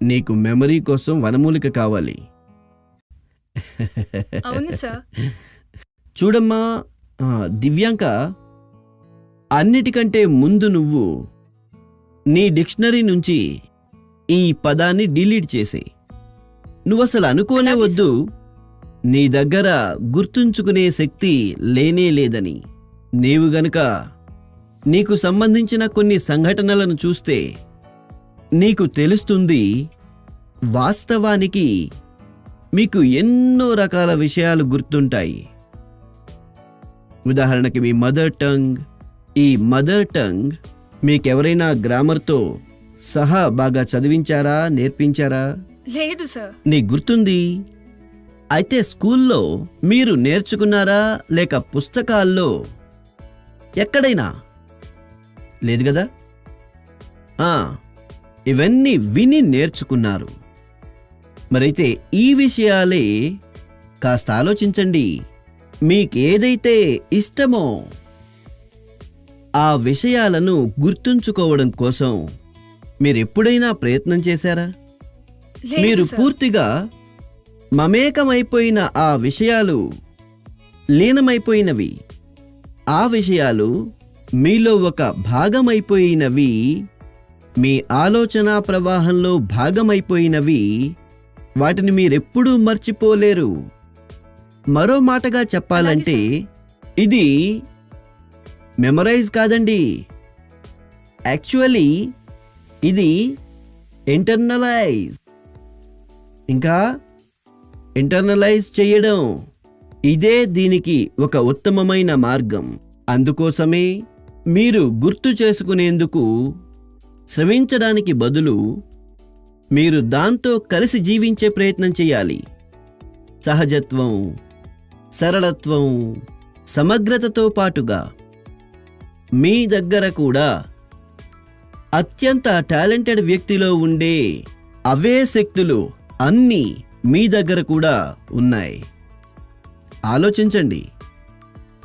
నీకు మెమరీ కోసం వనమూలిక కావాలి. అవును సార్. చూడమ్మా దివ్యాంక, అన్నిటికంటే ముందు నువ్వు నీ డిక్షనరీ నుంచి ఈ పదాన్ని డిలీట్ చేసేయ్. నువ్వసలు అనుకోనే అలాగే వద్దు నీ దగ్గర గుర్తుంచుకునే శక్తి లేనే లేదని. నీవు గనుక నీకు సంబంధించిన కొన్ని సంఘటనలను చూస్తే నీకు తెలుస్తుంది వాస్తవానికి మీకు ఎన్నో రకాల విషయాలు గుర్తుంటాయి. ఉదాహరణకి మీ మదర్ టంగ్. ఈ మదర్ టంగ్ మీకెవరైనా గ్రామర్తో సహా బాగా చదివించారా, నేర్పించారా? లేదు సార్. నీకు గుర్తుంది. అయితే స్కూల్లో మీరు నేర్చుకున్నారా, లేక పుస్తకాల్లో ఎక్కడైనా? లేదు కదా. ఇవన్నీ విని నేర్చుకున్నారు. మరైతే ఈ విషయాలే కాస్త ఆలోచించండి. మీకేదైతే ఇష్టమో ఆ విషయాలను గుర్తుంచుకోవడం కోసం మీరెప్పుడైనా ప్రయత్నం చేశారా? లేదు మీరు సార్. పూర్తిగా మమేకమైపోయిన ఆ విషయాలు లీనమైపోయినవి, ఆ విషయాలు మీలో ఒక భాగమైపోయినవి, మీ ఆలోచనా ప్రవాహంలో భాగమైపోయినవి. వాటిని మీరెప్పుడూ మర్చిపోలేరు. మరో మాటగా చెప్పాలంటే ఇది మెమరైజ్ కాదండి, యాక్చువల్లీ ఇది ఇంటర్నలైజ్. ఇంకా ఇంటర్నలైజ్ చేయడం, ఇదే దీనికి ఒక ఉత్తమమైన మార్గం. అందుకోసమే మీరు గుర్తు చేసుకునేందుకు శ్రమించడానికి బదులు మీరు దాంతో కలిసి జీవించే ప్రయత్నం చేయాలి. సహజత్వం, సరళత్వం, సమగ్రతతో పాటుగా మీ దగ్గర కూడా అత్యంత టాలెంటెడ్ వ్యక్తిలో ఉండే అవే శక్తులు అన్నీ మీ దగ్గర కూడా ఉన్నాయి. ఆలోచించండి.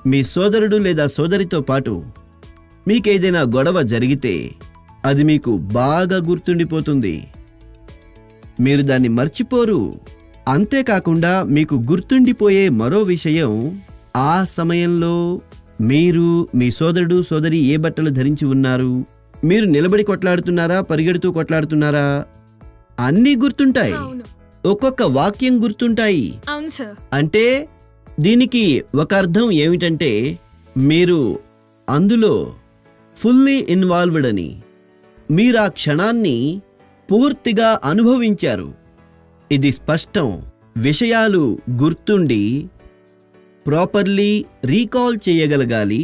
మీ సోదరుడు లేదా సోదరితో పాటు మీకేదైనా గొడవ జరిగితే అది మీకు బాగా గుర్తుండిపోతుంది. మీరు దాన్ని మర్చిపోరు. అంతేకాకుండా మీకు గుర్తుండిపోయే మరో విషయం, ఆ సమయంలో మీరు మీ సోదరుడు సోదరి ఏ బట్టలు ధరించి ఉన్నారు, మీరు నిలబడి కొట్లాడుతున్నారా, పరిగెడుతూ కొట్లాడుతున్నారా, అన్నీ గుర్తుంటాయి. అవును. ఒక్కొక్క వాక్యం గుర్తుంటాయి. అవును సార్. అంటే దీనికి ఒక అర్థం ఏమిటంటే మీరు అందులో ఫుల్లీ ఇన్వాల్వ్డ్ అని. మీరు ఆ క్షణాన్ని పూర్తిగా అనుభవించారు. ఇది స్పష్టం. విషయాలు గుర్తుండి ప్రాపర్లీ రీకాల్ చేయగలగాలి.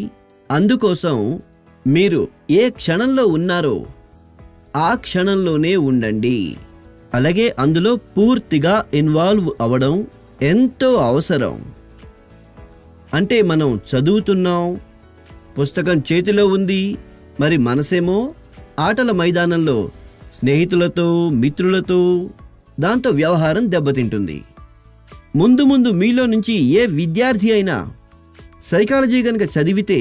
అందుకోసం మీరు ఏ క్షణంలో ఉన్నారో ఆ క్షణంలోనే ఉండండి. అలాగే అందులో పూర్తిగా ఇన్వాల్వ్ అవ్వడం ఎంతో అవసరం. అంటే మనం చదువుతున్నాం, పుస్తకం చేతిలో ఉంది, మరి మనసేమో ఆటల మైదానంలో స్నేహితులతో, మిత్రులతో, దాంతో వ్యవహారం దెబ్బతింటుంది. ముందు ముందు మీలో నుంచి ఏ విద్యార్థి అయినా సైకాలజీ గనుక చదివితే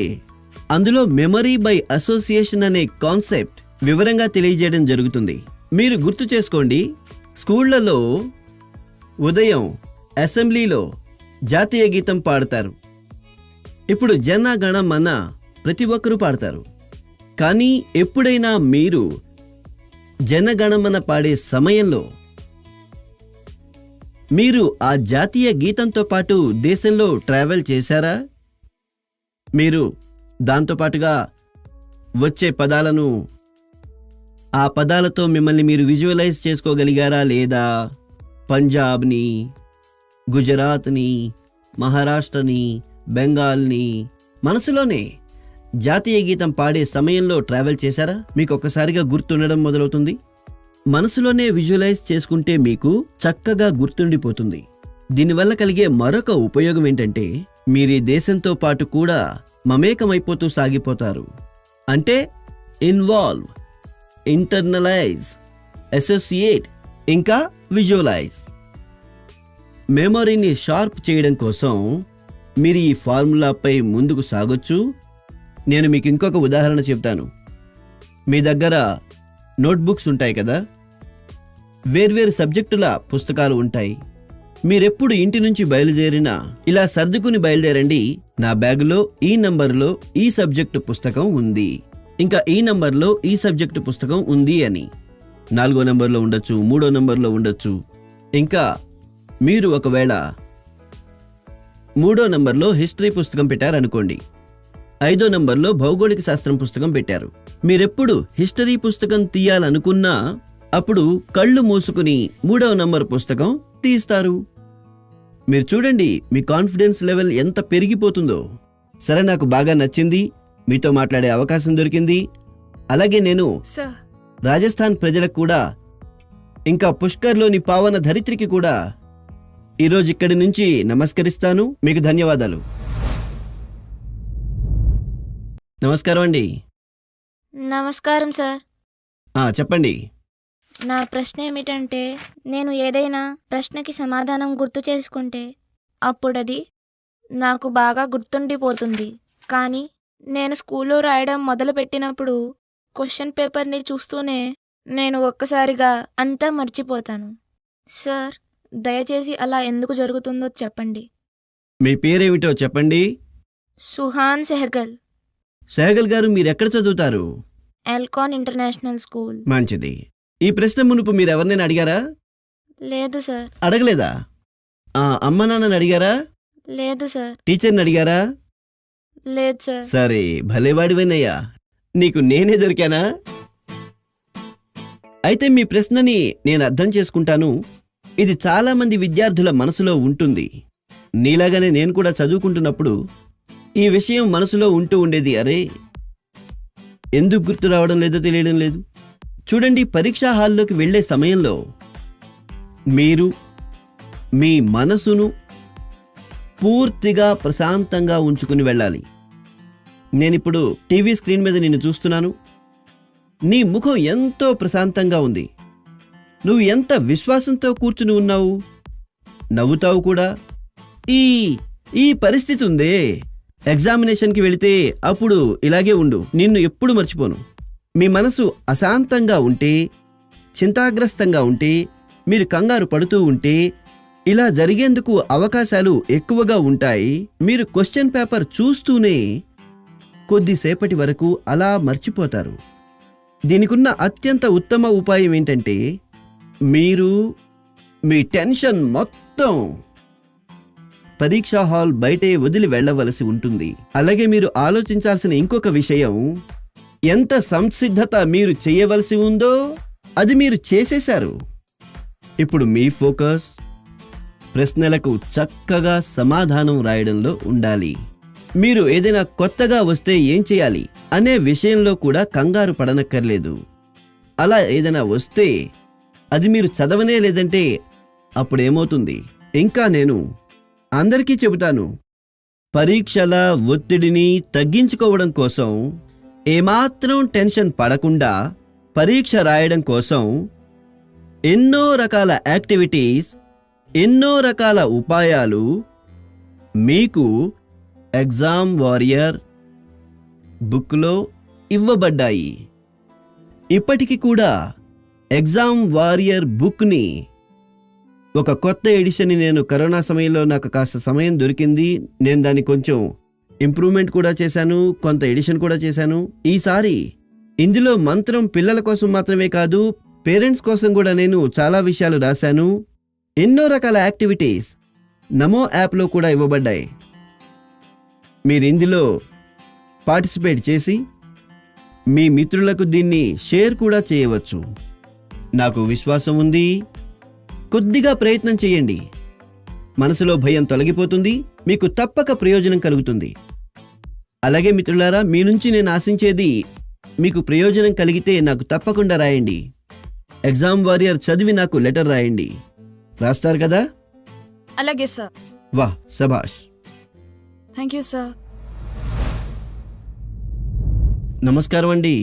అందులో మెమరీ బై అసోసియేషన్ అనే కాన్సెప్ట్ వివరంగా తెలియజేయడం జరుగుతుంది. మీరు గుర్తు చేసుకోండి, స్కూళ్లలో ఉదయం అసెంబ్లీలో జాతీయ గీతం పాడతారు. ఇప్పుడు జన గణ మన ప్రతి ఒక్కరూ పాడతారు. కానీ ఎప్పుడైనా మీరు జనగణమన పాడే సమయంలో మీరు ఆ జాతీయ గీతంతో పాటు దేశంలో ట్రావెల్ చేశారా? మీరు దాంతోపాటుగా వచ్చే పదాలను, ఆ పదాలతో మిమ్మల్ని మీరు విజువలైజ్ చేసుకోగలిగారా లేదా? పంజాబ్ని, గుజరాత్ని, మహారాష్ట్రని, బెంగాల్ని మనసులోనే జాతీయ గీతం పాడే సమయంలో ట్రావెల్ చేశారా? మీకు ఒక్కసారిగా గుర్తుండడం మొదలవుతుంది. మనసులోనే విజువలైజ్ చేసుకుంటే మీకు చక్కగా గుర్తుండిపోతుంది. దీనివల్ల కలిగే మరొక ఉపయోగం ఏంటంటే మీరు దేశంతో పాటు కూడా మమేకమైపోతూ సాగిపోతారు. అంటే ఇన్వాల్వ్, ఇంటర్నలైజ్, అసోసియేట్, ఇంకా విజువలైజ్. మెమరీని షార్ప్ చేయడం కోసం మీరు ఈ ఫార్ములాపై ముందుకు సాగొచ్చు. నేను మీకు ఇంకొక ఉదాహరణ చెప్తాను. మీ దగ్గర నోట్బుక్స్ ఉంటాయి కదా, వేర్వేరు సబ్జెక్టుల పుస్తకాలు ఉంటాయి. మీరెప్పుడు ఇంటి నుంచి బయలుదేరినా ఇలా సర్దుకుని బయలుదేరండి. నా బ్యాగులో ఈ నంబర్లో ఈ సబ్జెక్టు పుస్తకం ఉంది, ఇంకా ఈ నంబర్లో ఈ సబ్జెక్టు పుస్తకం ఉంది అని. 4వ నంబర్లో ఉండొచ్చు, 3వ నంబర్లో ఉండొచ్చు. ఇంకా మీరు ఒకవేళ 3వ నంబర్లో హిస్టరీ పుస్తకం పెట్టారనుకోండి, 5వ నంబర్లో భౌగోళిక శాస్త్రం పుస్తకం పెట్టారు. మీరెప్పుడు హిస్టరీ పుస్తకం తీయాలనుకున్నా అప్పుడు కళ్ళు మూసుకుని 3వ నంబర్ పుస్తకం తీస్తారు. మీరు చూడండి మీ కాన్ఫిడెన్స్ లెవెల్ ఎంత పెరిగిపోతుందో. సరే, నాకు బాగా నచ్చింది, మీతో మాట్లాడే అవకాశం దొరికింది. అలాగే నేను సార్, రాజస్థాన్ ప్రజలకు కూడా, ఇంకా పుష్కర్లోని పావన ధరిత్రికి కూడా ఈరోజు ఇక్కడి నుంచి నమస్కరిస్తాను. మీకు ధన్యవాదాలు. నమస్కారం అండి. నమస్కారం సార్. చెప్పండి. నా ప్రశ్న ఏమిటంటే, నేను ఏదైనా ప్రశ్నకి సమాధానం గుర్తు చేసుకుంటే అప్పుడది నాకు బాగా గుర్తుండిపోతుంది. కానీ నేను స్కూల్లో రాయడం మొదలుపెట్టినప్పుడు క్వశ్చన్ పేపర్ని చూస్తూనే నేను ఒక్కసారిగా అంతా మర్చిపోతాను. సార్, దయచేసి అలా ఎందుకు జరుగుతుందో చెప్పండి. మీ పేరేమిటో చెప్పండి. సుహాన్ సెహగల్. సెహగల్ గారు, మీరెక్కడ చదువుతారు? ఎల్కాన్ ఇంటర్నేషనల్ స్కూల్. మంచిది. ఈ ప్రశ్న మునుపు మీరు ఎవరినైనా అడిగారా? లేదు సార్. అడగలేదా? అమ్మ నాన్నని అడిగారా? లేదు సార్. టీచర్ని అడిగారా? లేదు సార్. సరే, భలేవాడివన్నయ్యా, నీకు నేనే దొరికానా? అయితే మీ ప్రశ్నని నేను అర్థం చేసుకుంటాను. ఇది చాలా మంది విద్యార్థుల మనసులో ఉంటుంది. నీలాగానే నేను కూడా చదువుకుంటున్నప్పుడు ఈ విషయం మనసులో ఉంటూ ఉండేది. అరే, ఎందుకు గుర్తు రావడం లేదో తెలియడం లేదు. చూడండి, పరీక్షా హాల్లోకి వెళ్లే సమయంలో మీరు మీ మనసును పూర్తిగా ప్రశాంతంగా ఉంచుకుని వెళ్ళాలి. నేనిప్పుడు టీవీ స్క్రీన్ మీద నిన్ను చూస్తున్నాను. నీ ముఖం ఎంతో ప్రశాంతంగా ఉంది. నువ్వు ఎంత విశ్వాసంతో కూర్చుని ఉన్నావు, నవ్వుతావు కూడా. ఈ పరిస్థితి ఉందే, ఎగ్జామినేషన్కి వెళితే అప్పుడు ఇలాగే ఉండు. నిన్ను ఎప్పుడు మర్చిపోను. మీ మనసు అశాంతంగా ఉంటే, చింతాగ్రస్తంగా ఉంటే, మీరు కంగారు పడుతూ ఉంటే ఇలా జరిగేందుకు అవకాశాలు ఎక్కువగా ఉంటాయి. మీరు క్వశ్చన్ పేపర్ చూస్తూనే కొద్దిసేపటి వరకు అలా మర్చిపోతారు. దీనికున్న అత్యంత ఉత్తమ ఉపాయం ఏంటంటే, మీరు మీ టెన్షన్ మొత్తం పరీక్షా హాల్ బయటే వదిలి వెళ్ళవలసి ఉంటుంది. అలాగే మీరు ఆలోచించాల్సిన ఇంకొక విషయం, ఎంత సంసిద్ధత మీరు చేయవలసి ఉందో అది మీరు చేసేశారు. ఇప్పుడు మీ ఫోకస్ ప్రశ్నలకు చక్కగా సమాధానం రాయడంలో ఉండాలి. మీరు ఏదైనా కొత్తగా వస్తే ఏం చేయాలి అనే విషయంలో కూడా కంగారు పడనక్కర్లేదు. అలా ఏదైనా వస్తే అది మీరు చదవనే లేదంటే అప్పుడేమవుతుంది? ఇంకా నేను అందరికీ చెబుతాను, పరీక్షల ఒత్తిడిని తగ్గించుకోవడం కోసం, ఏమాత్రం టెన్షన్ పడకుండా పరీక్ష రాయడం కోసం ఎన్నో రకాల యాక్టివిటీస్, ఎన్నో రకాల ఉపాయాలు మీకు ఎగ్జామ్ వారియర్ బుక్లో ఇవ్వబడ్డాయి. ఇప్పటికి కూడా ఎగ్జామ్ వారియర్ బుక్ని ఒక కొత్త ఎడిషన్ని నేను కరోనా సమయంలో నాకు కాస్త సమయం దొరికింది. నేను దాన్ని కొంచెం ఇంప్రూవ్మెంట్ కూడా చేశాను, కొంత ఎడిషన్ కూడా చేశాను. ఈసారి ఇందులో మంత్రం పిల్లల కోసం మాత్రమే కాదు, పేరెంట్స్ కోసం కూడా నేను చాలా విషయాలు రాశాను. ఎన్నో రకాల యాక్టివిటీస్ నమో యాప్లో కూడా ఇవ్వబడ్డాయి. మీరు ఇందులో పార్టిసిపేట్ చేసి మీ మిత్రులకు దీన్ని షేర్ కూడా చేయవచ్చు. నాకు విశ్వాసం ఉంది. కొద్దిగా ప్రయత్నం చేయండి. మనసులో భయం తొలగిపోతుంది. మీకు తప్పక ప్రయోజనం కలుగుతుంది. అలాగే మిత్రులారా, మీ నుంచి నేను ఆశించేది, మీకు ప్రయోజనం కలిగితే నాకు తప్పకుండా రాయండి. ఎగ్జామ్ వారియర్ చదివి నాకు లెటర్ రాయండి. రాస్తారు కదా? అలాగే సార్. వాహ్, శభాష్. Thank you sir. నమస్కారం అండి.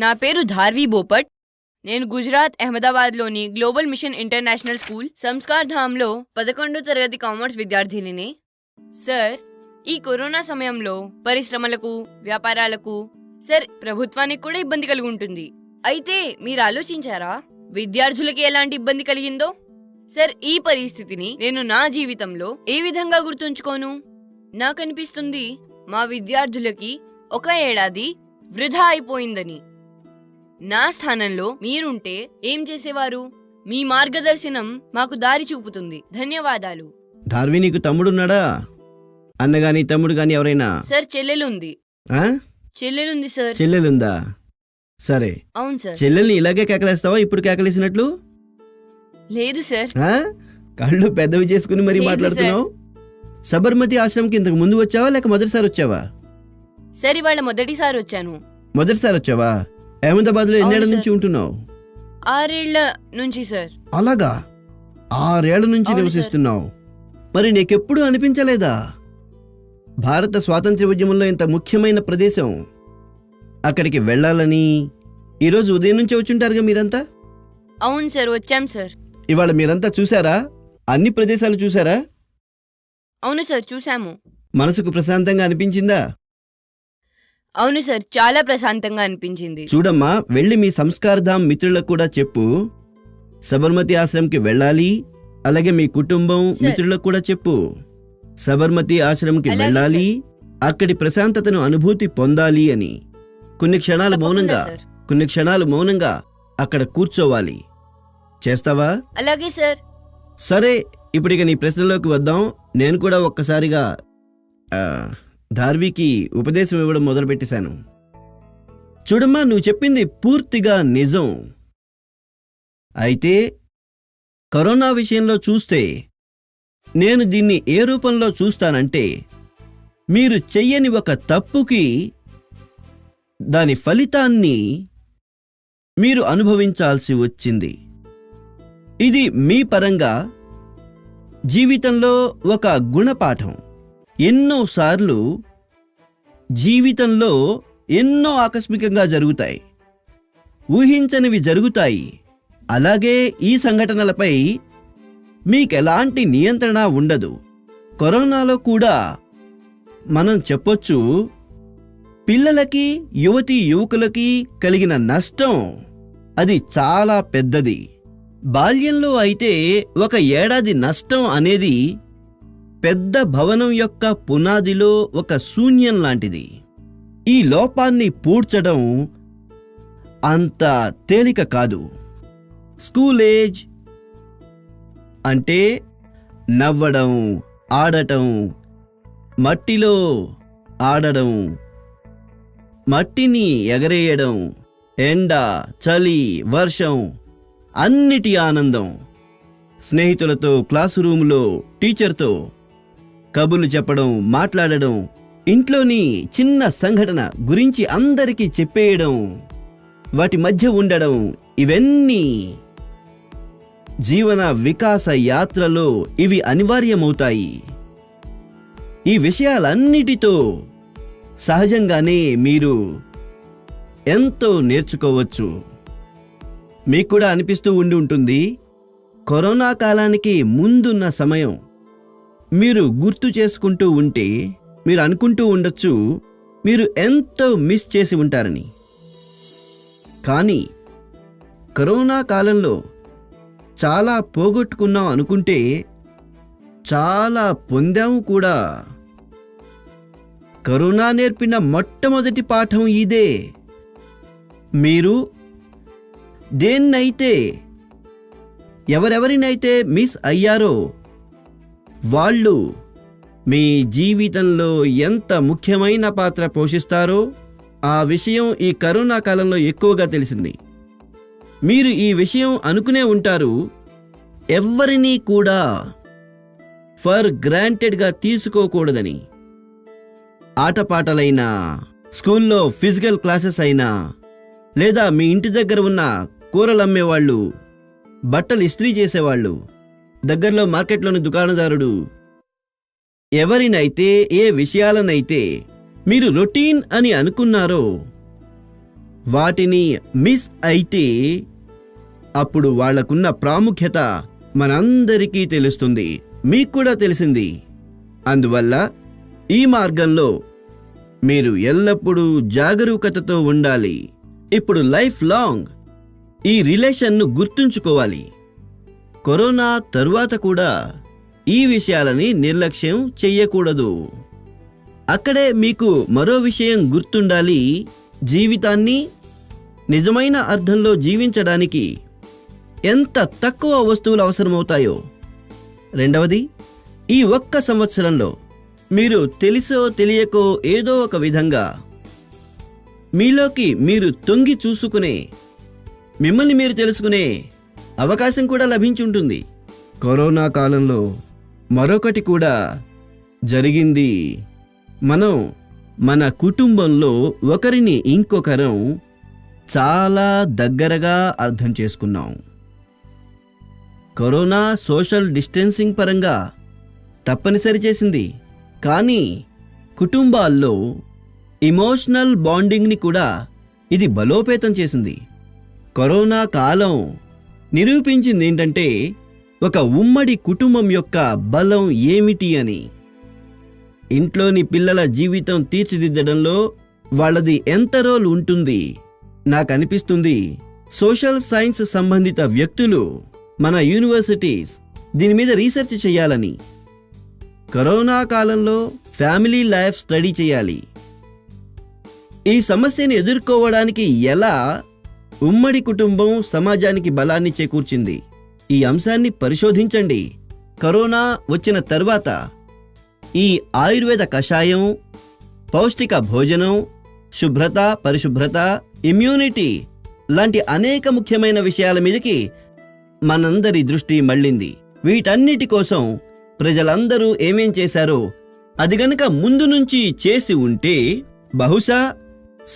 నా పేరు ధార్వి బోపట్. నేను గుజరాత్ అహ్మదాబాద్లోని global mission international school Sanskar ధామ్లో 11వ తరగతి కామర్స్ విద్యార్థినిని. సార్, ఈ కరోనా సమయంలో పరిశ్రమలకు, వ్యాపారాలకు, సార్ ప్రభుత్వానికి కూడా ఇబ్బంది కలిగి ఉంటుంది. అయితే మీరు ఆలోచించారా, విద్యార్థులకి ఎలాంటి ఇబ్బంది కలిగిందో? సార్, ఈ పరిస్థితిని నేను నా జీవితంలో ఏ విధంగా గుర్తుంచుకోను? నాకనిపిస్తుంది మా విద్యార్థులకి ఒక ఏడాది వృధా అయిపోయిందని. నా స్థానంలో మీరుంటే ఏం చేసేవారు? మీ మార్గదర్శనం మాకు దారి చూపుతుంది. ధన్యవాదాలు. ధార్వి, నీకు తమ్ముడున్నాడా? అన్నగాని తమ్ముడు గాని ఎవరైనా? సార్, చెల్లెలుంది. ఆ? చెల్లెలుంది సార్. చెల్లెలుందా? సరే. అవును సార్. చెల్లెల్ని ఇలాగే కేకలేస్తావా ఇప్పుడు కేకలేసినట్లు? లేదు సార్. ఆ? కళ్ళు పెద్దవి చేసుకుని మరీ లేదు మాట్లాడుతున్నావు. సబర్మతి ఆశ్రమంకి ఇంతకు ముందు వచ్చావా లేక మొదటిసారి వచ్చావా? సార్, ఇవాళ మొదటిసారి వచ్చాను. మొదటిసారి వచ్చావా? అహ్మదాబాద్లో ఎన్నేళ్ల నుంచి ఉంటున్నావు? 6 ఏళ్ల నుంచి సార్. అలాగా? 6 ఏళ్ల నుంచి అవును నివసిస్తున్నావు. మరి నీకెప్పుడు అనిపించలేదా భారత స్వాతంత్ర్య ఉద్యమంలో ఇంత ముఖ్యమైన ప్రదేశం అక్కడికి వెళ్ళాలని? ఈరోజు ఉదయం నుంచే వచ్చుంటారుగా మీరంతా. అవును సార్, వచ్చాం సార్. ఇవాళ మీరంతా చూసారా? అన్ని ప్రదేశాలు చూసారా? అవును సార్, చూసాము. మనసుకు ప్రశాంతంగా అనిపించిందా? అవును సార్, చాలా ప్రశాంతంగా అనిపించింది. చూడమ్మా, వెళ్ళి మీ సంస్కారధామ్ మిత్రులకు కూడా చెప్పు సబర్మతి ఆశ్రమంకి వెళ్ళాలి. అలాగే మీ కుటుంబం సార్. మిత్రులకు కూడా చెప్పు సబర్మతి ఆశ్రమంకి అలాగే వెళ్ళాలి, అక్కడి ప్రశాంతతను అనుభూతి పొందాలి అని. కొన్ని క్షణాలు తప్పకుండా మౌనంగా సార్. కొన్ని క్షణాలు మౌనంగా అక్కడ కూర్చోవాలి. చేస్తావా? అలాగే సార్. సరే, ఇప్పుడిక నీ ప్రశ్నలోకి వద్దాం. నేను కూడా ఒక్కసారిగా ధార్వికి ఉపదేశం ఇవ్వడం మొదలుపెట్టేశాను. చూడమ్మా, నువ్వు చెప్పింది పూర్తిగా నిజం. అయితే కరోనా విషయంలో చూస్తే నేను దీన్ని ఏ రూపంలో చూస్తానంటే, మీరు చెయ్యని ఒక తప్పుకి దాని ఫలితాన్ని మీరు అనుభవించాల్సి వచ్చింది. ఇది మీ పరంగా జీవితంలో ఒక గుణపాఠం. ఎన్నోసార్లు జీవితంలో ఎన్నో ఆకస్మికంగా జరుగుతాయి, ఊహించనివి జరుగుతాయి. అలాగే ఈ సంఘటనలపై మీకెలాంటి నియంత్రణ ఉండదు. కరోనాలో కూడా మనం చెప్పొచ్చు, పిల్లలకి యువతీ యువకులకి కలిగిన నష్టం అది చాలా పెద్దది. బాల్యంలో అయితే 1 ఏడాది నష్టం అనేది పెద్ద భవనం యొక్క పునాదిలో ఒక శూన్యం లాంటిది. ఈ లోపాన్ని పూడ్చడం అంత తేలిక కాదు. స్కూల్ ఏజ్ అంటే నవ్వడం, ఆడటం, మట్టిలో ఆడడం, మట్టిని ఎగరేయడం, ఎండ, చలి, వర్షం, అన్నిటి ఆనందం. స్నేహితులతో క్లాసు రూములో టీచర్తో కబుర్లు చెప్పడం, మాట్లాడడం, ఇంట్లోని చిన్న సంఘటన గురించి అందరికీ చెప్పేయడం, వాటి మధ్య ఉండడం, ఇవన్నీ జీవన వికాస యాత్రలో ఇవి అనివార్యమవుతాయి. ఈ విషయాలన్నిటితో సహజంగానే మీరు ఎంతో నేర్చుకోవచ్చు. మీకు కూడా అనిపిస్తూ ఉండి ఉంటుంది, కరోనా కాలానికి ముందున్న సమయం మీరు గుర్తు చేసుకుంటూ ఉంటే మీరు అనుకుంటూ ఉండొచ్చు మీరు ఎంతో మిస్ చేసి ఉంటారని. కానీ కరోనా కాలంలో చాలా పోగొట్టుకున్నాం అనుకుంటే చాలా పొందాము కూడా. కరోనా నేర్పిన మొట్టమొదటి పాఠం ఇదే. మీరు దేన్నైతే ఎవరెవరినైతే మిస్ అయ్యారో వాళ్ళు మీ జీవితంలో ఎంత ముఖ్యమైన పాత్ర పోషిస్తారో ఆ విషయం ఈ కరోనా కాలంలో ఎక్కువగా తెలిసింది. మీరు ఈ విషయం అనుకునే ఉంటారు, ఎవ్వరినీ కూడా ఫర్ గ్రాంటెడ్గా తీసుకోకూడదని. ఆటపాటలైనా, స్కూల్లో ఫిజికల్ క్లాసెస్ అయినా, లేదా మీ ఇంటి దగ్గర ఉన్న కూరలమ్మేవాళ్ళు, బట్టలు ఇస్త్రీ చేసేవాళ్ళు, దగ్గరలో మార్కెట్లోని దుకాణదారుడు, ఎవరినైతే ఏ విషయాలనైతే మీరు రొటీన్ అని అనుకున్నారో వాటిని మిస్ అయితే అప్పుడు వాళ్లకున్న ప్రాముఖ్యత మనందరికీ తెలుస్తుంది, మీకు కూడా తెలిసింది. అందువల్ల ఈ మార్గంలో మీరు ఎల్లప్పుడూ జాగరూకతతో ఉండాలి. ఇప్పుడు లైఫ్ లాంగ్ ఈ రిలేషన్ను గుర్తుంచుకోవాలి. కరోనా తరువాత కూడా ఈ విషయాలని నిర్లక్ష్యం చెయ్యకూడదు. అక్కడే మీకు మరో విషయం గుర్తుండాలి. జీవితాన్ని నిజమైన అర్థంలో జీవించడానికి ఎంత తక్కువ వస్తువులు అవసరమవుతాయో. రెండవది, ఈ ఒక్క సంవత్సరంలో మీరు తెలిసో తెలియకో ఏదో ఒక విధంగా మీలోకి మీరు తొంగి చూసుకునే, మిమ్మల్ని మీరు తెలుసుకునే అవకాశం కూడా లభించి ఉంటుంది. కరోనా కాలంలో మరొకటి కూడా జరిగింది. మనం మన కుటుంబంలో ఒకరిని ఇంకొకరం చాలా దగ్గరగా అర్థం చేసుకున్నాం. కరోనా సోషల్ డిస్టెన్సింగ్ పరంగా తప్పనిసరి చేసింది, కానీ కుటుంబాల్లో ఎమోషనల్ బాండింగ్ని కూడా ఇది బలోపేతం చేసింది. కరోనా కాలం నిరూపించింది ఏంటంటే ఒక ఉమ్మడి కుటుంబం యొక్క బలం ఏమిటి అని. ఇంట్లోని పిల్లల జీవితం తీర్చిదిద్దడంలో వాళ్ళది ఎంత రోల్ ఉంటుంది. నాకు అనిపిస్తుంది సోషల్ సైన్స్ సంబంధిత వ్యక్తులు, మన యూనివర్సిటీస్ దీని మీద రీసెర్చ్ చేయాలని. కరోనా కాలంలో ఫ్యామిలీ లైఫ్ స్టడీ చేయాలి. ఈ సమస్యను ఎదుర్కోవడానికి ఎలా ఉమ్మడి కుటుంబం సమాజానికి బలాన్ని చేకూర్చింది, ఈ అంశాన్ని పరిశోధించండి. కరోనా వచ్చిన తర్వాత ఈ ఆయుర్వేద కషాయం, పౌష్టిక భోజనం, శుభ్రత, పరిశుభ్రత, ఇమ్యూనిటీ లాంటి అనేక ముఖ్యమైన విషయాల మీదకి మనందరి దృష్టి మళ్ళింది. వీటన్నిటి కోసం ప్రజలందరూ ఏమేం చేశారో అది గనక ముందు నుంచి చేసి ఉంటే బహుశా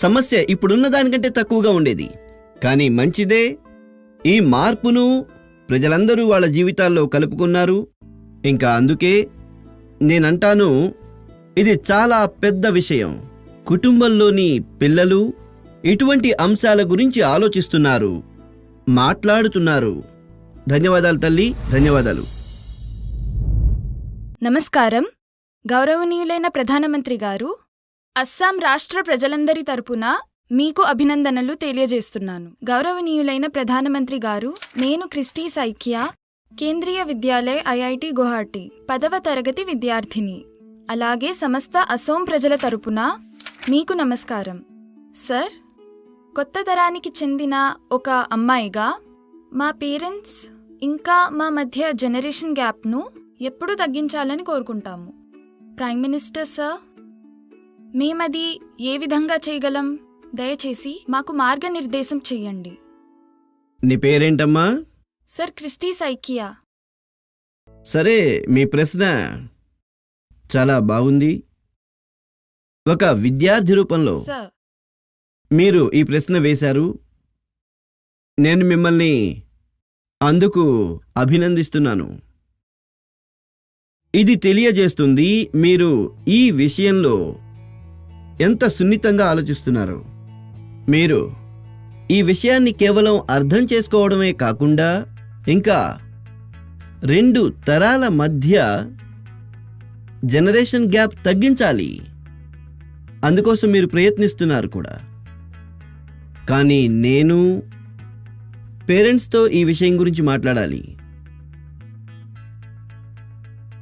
సమస్య ఇప్పుడున్న దానికంటే తక్కువగా ఉండేది. కానీ మంచిదే, ఈ మార్పును ప్రజలందరూ వాళ్ళ జీవితాల్లో కలుపుకున్నారు. ఇంకా అందుకే నేనంటాను, ఇది చాలా పెద్ద విషయం. కుటుంబంలోని పిల్లలు ఇటువంటి అంశాల గురించి ఆలోచిస్తున్నారు, మాట్లాడుతున్నారు. ధన్యవాదాలు తల్లి, ధన్యవాదాలు. నమస్కారం. గౌరవనీయులైన ప్రధానమంత్రి గారు, అస్సాం రాష్ట్ర ప్రజలందరి తరపున మీకు అభినందనలు తెలియజేస్తున్నాను. గౌరవనీయులైన ప్రధానమంత్రి గారు, నేను క్రిస్టీ సైకియా, కేంద్రీయ విద్యాలయ ఐఐటి గువాహటి 10వ తరగతి విద్యార్థిని. అలాగే సమస్త అసోం ప్రజల తరపున మీకు నమస్కారం. సార్, కొత్త తరానికి చెందిన ఒక అమ్మాయిగా మా పేరెంట్స్ ఇంకా మా మధ్య జనరేషన్ గ్యాప్ను ఎప్పుడూ తగ్గించాలని కోరుకుంటాము. ప్రైమ్ మినిస్టర్ సార్, మేమది ఏ విధంగా చేయగలం? దయచేసి మాకు మార్గనిర్దేశం చెయ్యండి. నీ పేరేంటమ్మా? Sir, Christy Saikia. సరే, మీ ప్రశ్న చాలా బాగుంది. ఒక విద్యార్థి రూపంలో సార్, మీరు ఈ ప్రశ్న వేశారు. నేను మిమ్మల్ని అందుకు అభినందిస్తున్నాను. ఇది తెలియజేస్తుంది మీరు ఈ విషయంలో ఎంత సున్నితంగా ఆలోచిస్తున్నారు. మీరు ఈ విషయాన్ని కేవలం అర్థం చేసుకోవడమే కాకుండా ఇంకా 2 తరాల మధ్య జనరేషన్ గ్యాప్ తగ్గించాలి. అందుకోసం మీరు ప్రయత్నిస్తున్నారు కూడా. కానీ నేను పేరెంట్స్తో ఈ విషయం గురించి మాట్లాడాలి.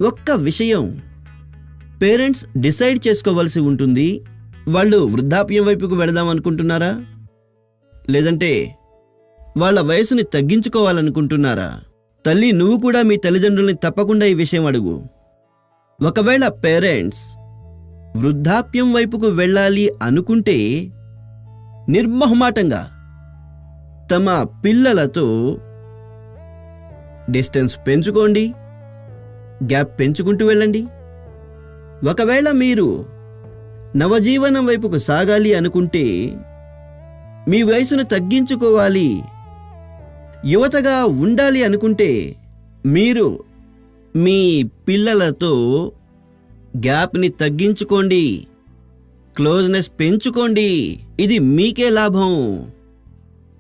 ఒక్క విషయం పేరెంట్స్ డిసైడ్ చేసుకోవలసి ఉంటుంది. వాళ్ళు వృద్ధాప్యం వైపుకు వెళదాం అనుకుంటున్నారా, లేదంటే వాళ్ళ వయసుని తగ్గించుకోవాలనుకుంటున్నారా? తల్లి, నువ్వు కూడా మీ తల్లిదండ్రుల్ని తప్పకుండా ఈ విషయం అడుగు. ఒకవేళ పేరెంట్స్ వృద్ధాప్యం వైపుకు వెళ్ళాలి అనుకుంటే నిర్మోహమాటంగా తమ పిల్లలతో డిస్టెన్స్ పెంచుకోండి, గ్యాప్ పెంచుకుంటూ వెళ్ళండి. ఒకవేళ మీరు నవజీవనం వైపుకు సాగాలి అనుకుంటే, మీ వయసును తగ్గించుకోవాలి, యువతగా ఉండాలి అనుకుంటే మీరు మీ పిల్లలతో గ్యాప్ని తగ్గించుకోండి, క్లోజ్నెస్ పెంచుకోండి. ఇది మీకే లాభం.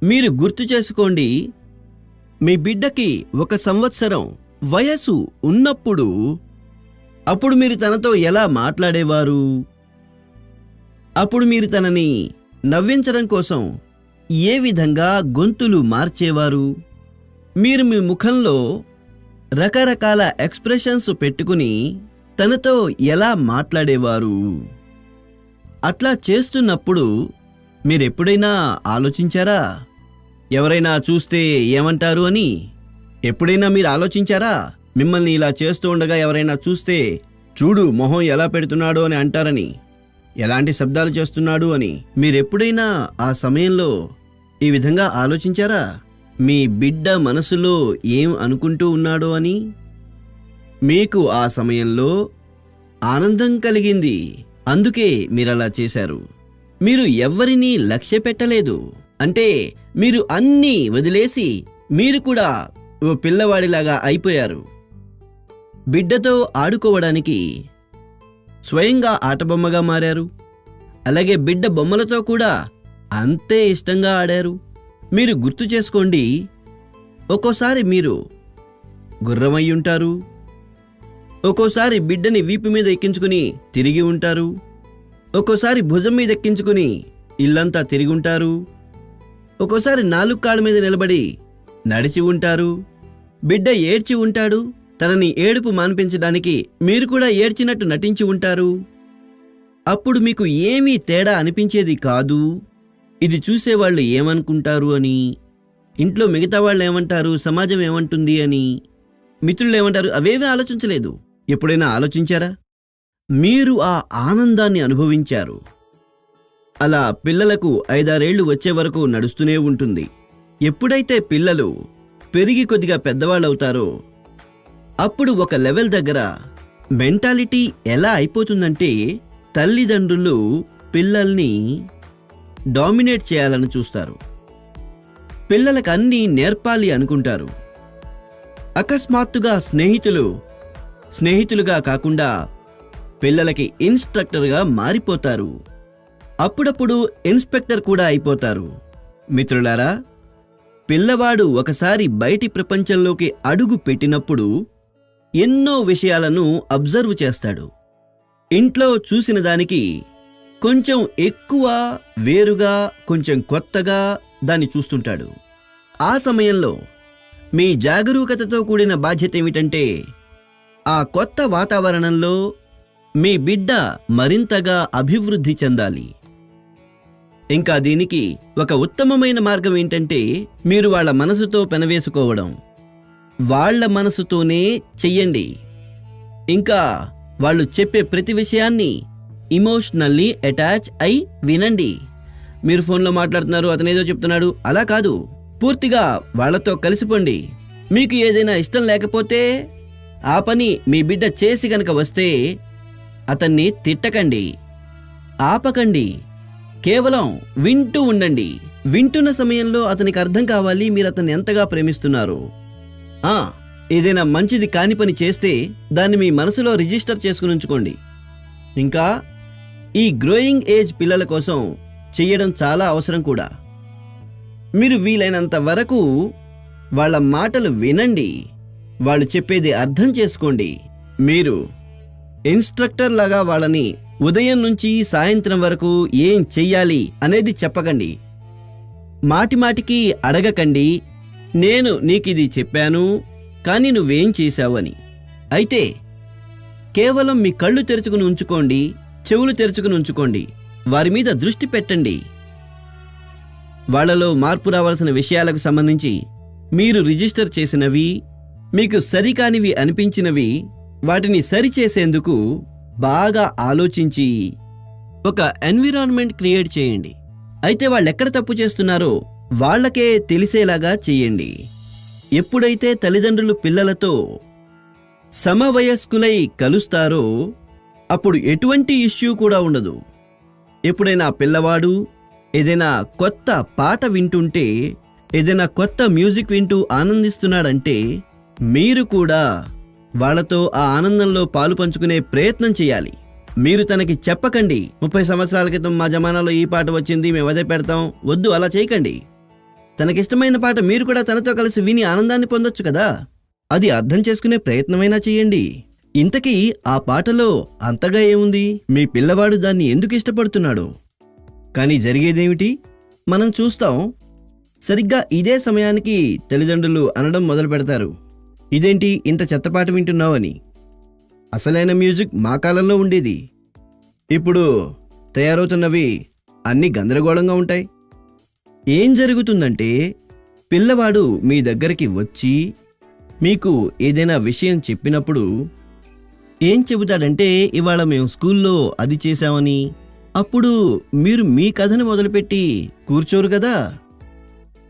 మీరు గుర్తు చేసుకోండి, మీ బిడ్డకి 1 సంవత్సరం వయసు ఉన్నప్పుడు అప్పుడు మీరు తనతో ఎలా మాట్లాడేవారు? అప్పుడు మీరు తనని నవ్వించడం కోసం ఏ విధంగా గొంతులు మార్చేవారు? మీరు మీ ముఖంలో రకరకాల ఎక్స్ప్రెషన్స్ పెట్టుకుని తనతో ఎలా మాట్లాడేవారు? అట్లా చేస్తున్నప్పుడు మీరెప్పుడైనా ఆలోచించారా? ఎవరైనా చూస్తే ఏమంటారు అని ఎప్పుడైనా మీరు ఆలోచించారా? మిమ్మల్ని ఇలా చేస్తూ ఉండగా ఎవరైనా చూస్తే చూడు మొహం ఎలా పెడుతున్నాడో అని అంటారని, ఎలాంటి శబ్దాలు చేస్తున్నాడు అని మీరెప్పుడైనా ఆ సమయంలో ఈ విధంగా ఆలోచించారా? మీ బిడ్డ మనసులో ఏం అనుకుంటూ ఉన్నాడో అని? మీకు ఆ సమయంలో ఆనందం కలిగింది, అందుకే మీరలా చేశారు. మీరు ఎవ్వరినీ లక్ష్య పెట్టలేదు. అంటే మీరు అన్నీ వదిలేసి మీరు కూడా ఓ పిల్లవాడిలాగా అయిపోయారు. బిడ్డతో ఆడుకోవడానికి స్వయంగా ఆటబొమ్మగా మారారు. అలాగే బిడ్డ బొమ్మలతో కూడా అంతే ఇష్టంగా ఆడారు. మీరు గుర్తు చేసుకోండి, ఒక్కోసారి మీరు గుర్రమయ్యుంటారు, ఒక్కోసారి బిడ్డని వీపు మీద ఎక్కించుకుని తిరిగి ఉంటారు, ఒక్కోసారి భుజం మీద ఎక్కించుకుని ఇల్లంతా తిరిగి ఉంటారు, ఒక్కోసారి 4 కాళ్ళ మీద నిలబడి నడిచి ఉంటారు. బిడ్డ ఏడ్చి ఉంటాడు, తనని ఏడుపు మాన్పించడానికి మీరు కూడా ఏడ్చినట్టు నటించి ఉంటారు. అప్పుడు మీకు ఏమీ తేడా అనిపించేది కాదు. ఇది చూసేవాళ్ళు ఏమనుకుంటారు అని, ఇంట్లో మిగతా వాళ్ళు ఏమంటారు, సమాజం ఏమంటుంది అని, మిత్రులు ఏమంటారు, అవేవీ ఆలోచించలేదు. ఎప్పుడైనా ఆలోచించారా? మీరు ఆ ఆనందాన్ని అనుభవించారు. అలా పిల్లలకు 5-6 ఏళ్లు వచ్చే వరకు నడుస్తూనే ఉంటుంది. ఎప్పుడైతే పిల్లలు పెరిగి కొద్దిగా పెద్దవాళ్ళవుతారో అప్పుడు ఒక లెవెల్ దగ్గర మెంటాలిటీ ఎలా అయిపోతుందంటే తల్లిదండ్రులు పిల్లల్ని డామినేట్ చేయాలని చూస్తారు. పిల్లలకు అన్నీ నేర్పాలి అనుకుంటారు. అకస్మాత్తుగా స్నేహితులుగా కాకుండా పిల్లలకి ఇన్స్ట్రక్టర్గా మారిపోతారు. అప్పుడప్పుడు ఇన్స్పెక్టర్ కూడా అయిపోతారు. మిత్రులారా, పిల్లవాడు ఒకసారి బయటి ప్రపంచంలోకి అడుగు పెట్టినప్పుడు ఎన్నో విషయాలను అబ్జర్వ్ చేస్తాడు. ఇంట్లో చూసిన దానికి కొంచెం ఎక్కువ, వేరుగా, కొంచెం కొత్తగా దాన్ని చూస్తుంటాడు. ఆ సమయంలో మీ జాగరూకతతో కూడిన బాధ్యత ఏమిటంటే ఆ కొత్త వాతావరణంలో మీ బిడ్డ మరింతగా అభివృద్ధి చెందాలి. ఇంకా దీనికి ఒక ఉత్తమమైన మార్గం ఏంటంటే మీరు వాళ్ళ మనసుతో పెనవేసుకోవడం. వాళ్ళ మనసుతోనే చెయ్యండి. ఇంకా వాళ్ళు చెప్పే ప్రతి విషయాన్ని ఇమోషనల్లీ అటాచ్ అయి వినండి. మీరు ఫోన్లో మాట్లాడుతున్నారు, అతనేదో చెప్తున్నాడు, అలా కాదు. పూర్తిగా వాళ్లతో కలిసిపోండి. మీకు ఏదైనా ఇష్టం లేకపోతే ఆ పని మీ బిడ్డ చేసి గనక వస్తే అతన్ని తిట్టకండి, ఆపకండి. కేవలం వింటూ ఉండండి. వింటున్న సమయంలో అతనికి అర్థం కావాలి మీరు అతన్ని ఎంతగా ప్రేమిస్తున్నారు. ఏదైనా మంచిది కాని పని చేస్తే దాన్ని మీ మనసులో రిజిస్టర్ చేసుకుని ఉంచుకోండి. ఇంకా ఈ గ్రోయింగ్ ఏజ్ పిల్లల కోసం చెయ్యడం చాలా అవసరం కూడా. మీరు వీలైనంత వరకు వాళ్ళ మాటలు వినండి, వాళ్ళు చెప్పేది అర్థం చేసుకోండి. మీరు ఇన్స్ట్రక్టర్ లాగా వాళ్ళని ఉదయం నుంచి సాయంత్రం వరకు ఏం చెయ్యాలి అనేది చెప్పకండి. మాటిమాటికి అడగకండి, నేను నీకిది చెప్పాను కానీ నువ్వేం చేశావు అని. అయితే కేవలం మీ కళ్ళు తెరుచుకుని ఉంచుకోండి, చెవులు తెరుచుకుని ఉంచుకోండి. వారి మీద దృష్టి పెట్టండి. వాళ్లలో మార్పు రావాల్సిన విషయాలకు సంబంధించి మీరు రిజిస్టర్ చేసినవి, మీకు సరికానివి అనిపించినవి, వాటిని సరిచేసేందుకు బాగా ఆలోచించి ఒక ఎన్విరాన్మెంట్ క్రియేట్ చేయండి. అయితే వాళ్ళెక్కడ తప్పు చేస్తున్నారో వాళ్లకే తెలిసేలాగా చేయండి. ఎప్పుడైతే తల్లిదండ్రులు పిల్లలతో సమవయస్కులై కలుస్తారో అప్పుడు ఎటువంటి ఇష్యూ కూడా ఉండదు. ఎప్పుడైనా పిల్లవాడు ఏదైనా కొత్త పాట వింటుంటే, ఏదైనా కొత్త మ్యూజిక్ వింటూ ఆనందిస్తున్నాడంటే మీరు కూడా వాళ్లతో ఆ ఆనందంలో పాలు పంచుకునే ప్రయత్నం చేయాలి. మీరు తనకి చెప్పకండి, 30 సంవత్సరాల క్రితం మా జమానాలో ఈ పాట వచ్చింది, మేము అదే పెడతాం. వద్దు, అలా చేయకండి. తనకిష్టమైన పాట మీరు కూడా తనతో కలిసి విని ఆనందాన్ని పొందొచ్చు కదా. అది అర్థం చేసుకునే ప్రయత్నమైనా చేయండి. ఇంతకీ ఆ పాటలో అంతగా ఏముంది? మీ పిల్లవాడు దాన్ని ఎందుకు ఇష్టపడుతున్నాడో. కానీ జరిగేదేమిటి? మనం చూస్తాం, సరిగ్గా ఇదే సమయానికి తల్లిదండ్రులు అనడం మొదలు పెడతారు, ఇదేంటి ఇంత చెత్తపాట వింటున్నావని. అసలైన మ్యూజిక్ మా కాలంలో ఉండేది, ఇప్పుడు తయారవుతున్నవి అన్నీ గందరగోళంగా ఉంటాయి. ఏం జరుగుతుందంటే పిల్లవాడు మీ దగ్గరికి వచ్చి మీకు ఏదైనా విషయం చెప్పినప్పుడు ఏం చెబుతాడంటే, ఇవాళ మేము స్కూల్లో అది చేశామని. అప్పుడు మీరు మీ కథను మొదలుపెట్టి కూర్చోరు కదా,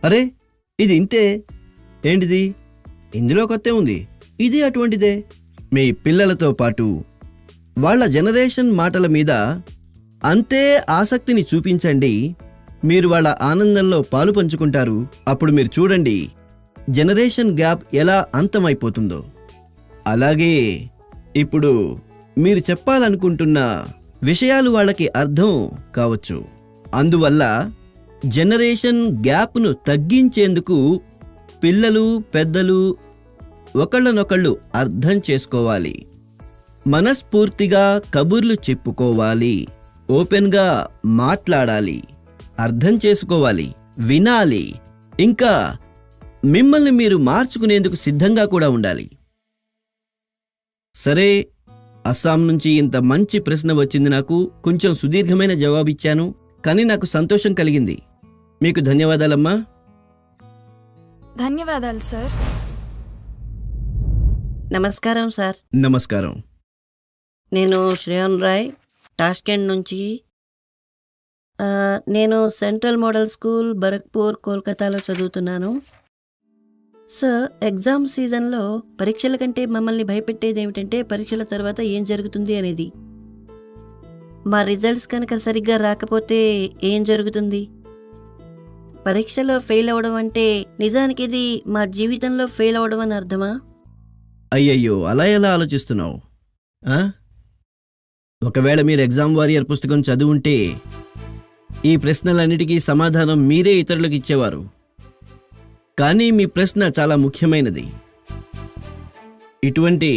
అరే ఇది ఇంతే, ఏంటిది ఇందులో కొత్త ఉంది, ఇది అటువంటిదే. మీ పిల్లలతో పాటు వాళ్ళ జనరేషన్ మాటల మీద అంతే ఆసక్తిని చూపించండి, మీరు వాళ్ళ ఆనందంలో పాలు పంచుకుంటారు. అప్పుడు మీరు చూడండి జనరేషన్ గ్యాప్ ఎలా అంతమైపోతుందో. అలాగే ఇప్పుడు మీరు చెప్పాలనుకుంటున్న విషయాలు వాళ్ళకి అర్థం కావచ్చు. అందువల్ల జనరేషన్ గ్యాప్ను తగ్గించేందుకు పిల్లలు పెద్దలు ఒకళ్ళనొకళ్ళు అర్థం చేసుకోవాలి, మనస్ఫూర్తిగా కబుర్లు చెప్పుకోవాలి, ఓపెన్గా మాట్లాడాలి, అర్థం చేసుకోవాలి, వినాలి, ఇంకా మిమ్మల్ని మీరు మార్చుకునేందుకు సిద్ధంగా కూడా ఉండాలి. సరే, అస్సాం నుంచి ఇంత మంచి ప్రశ్న వచ్చింది. నాకు కొంచెం సుదీర్ఘమైన జవాబిచ్చాను, కానీ నాకు సంతోషం కలిగింది. మీకు ధన్యవాదాలమ్మా. ధన్యవాదాలు సార్. నమస్కారం సార్. నమస్కారం. నేను శ్రేయన్ రాయ్, టాష్కెంట్ నుంచి. నేను సెంట్రల్ మోడల్ స్కూల్ బరక్పూర్ కోల్కతాలో చదువుతున్నాను. సార్, ఎగ్జామ్ సీజన్లో పరీక్షల కంటే మమ్మల్ని భయపెట్టేది ఏమిటంటే పరీక్షల తర్వాత ఏం జరుగుతుంది అనేది. మా రిజల్ట్స్ కనుక సరిగ్గా రాకపోతే ఏం జరుగుతుంది? పరీక్షలో ఫెయిల్ అవ్వడం అంటే నిజానికి ఇది మా జీవితంలో ఫెయిల్ అవ్వడం అని అర్థమా? అయ్యయ్యో, అలా ఎలా ఆలోచిస్తున్నావు? ఒకవేళ మీరు ఎగ్జామ్ వారియర్ పుస్తకం చదువుంటే ఈ ప్రశ్నలన్నిటికీ సమాధానం మీరే ఇతరులకు ఇచ్చేవారు. కానీ మీ ప్రశ్న చాలా ముఖ్యమైనది. ఇటువంటి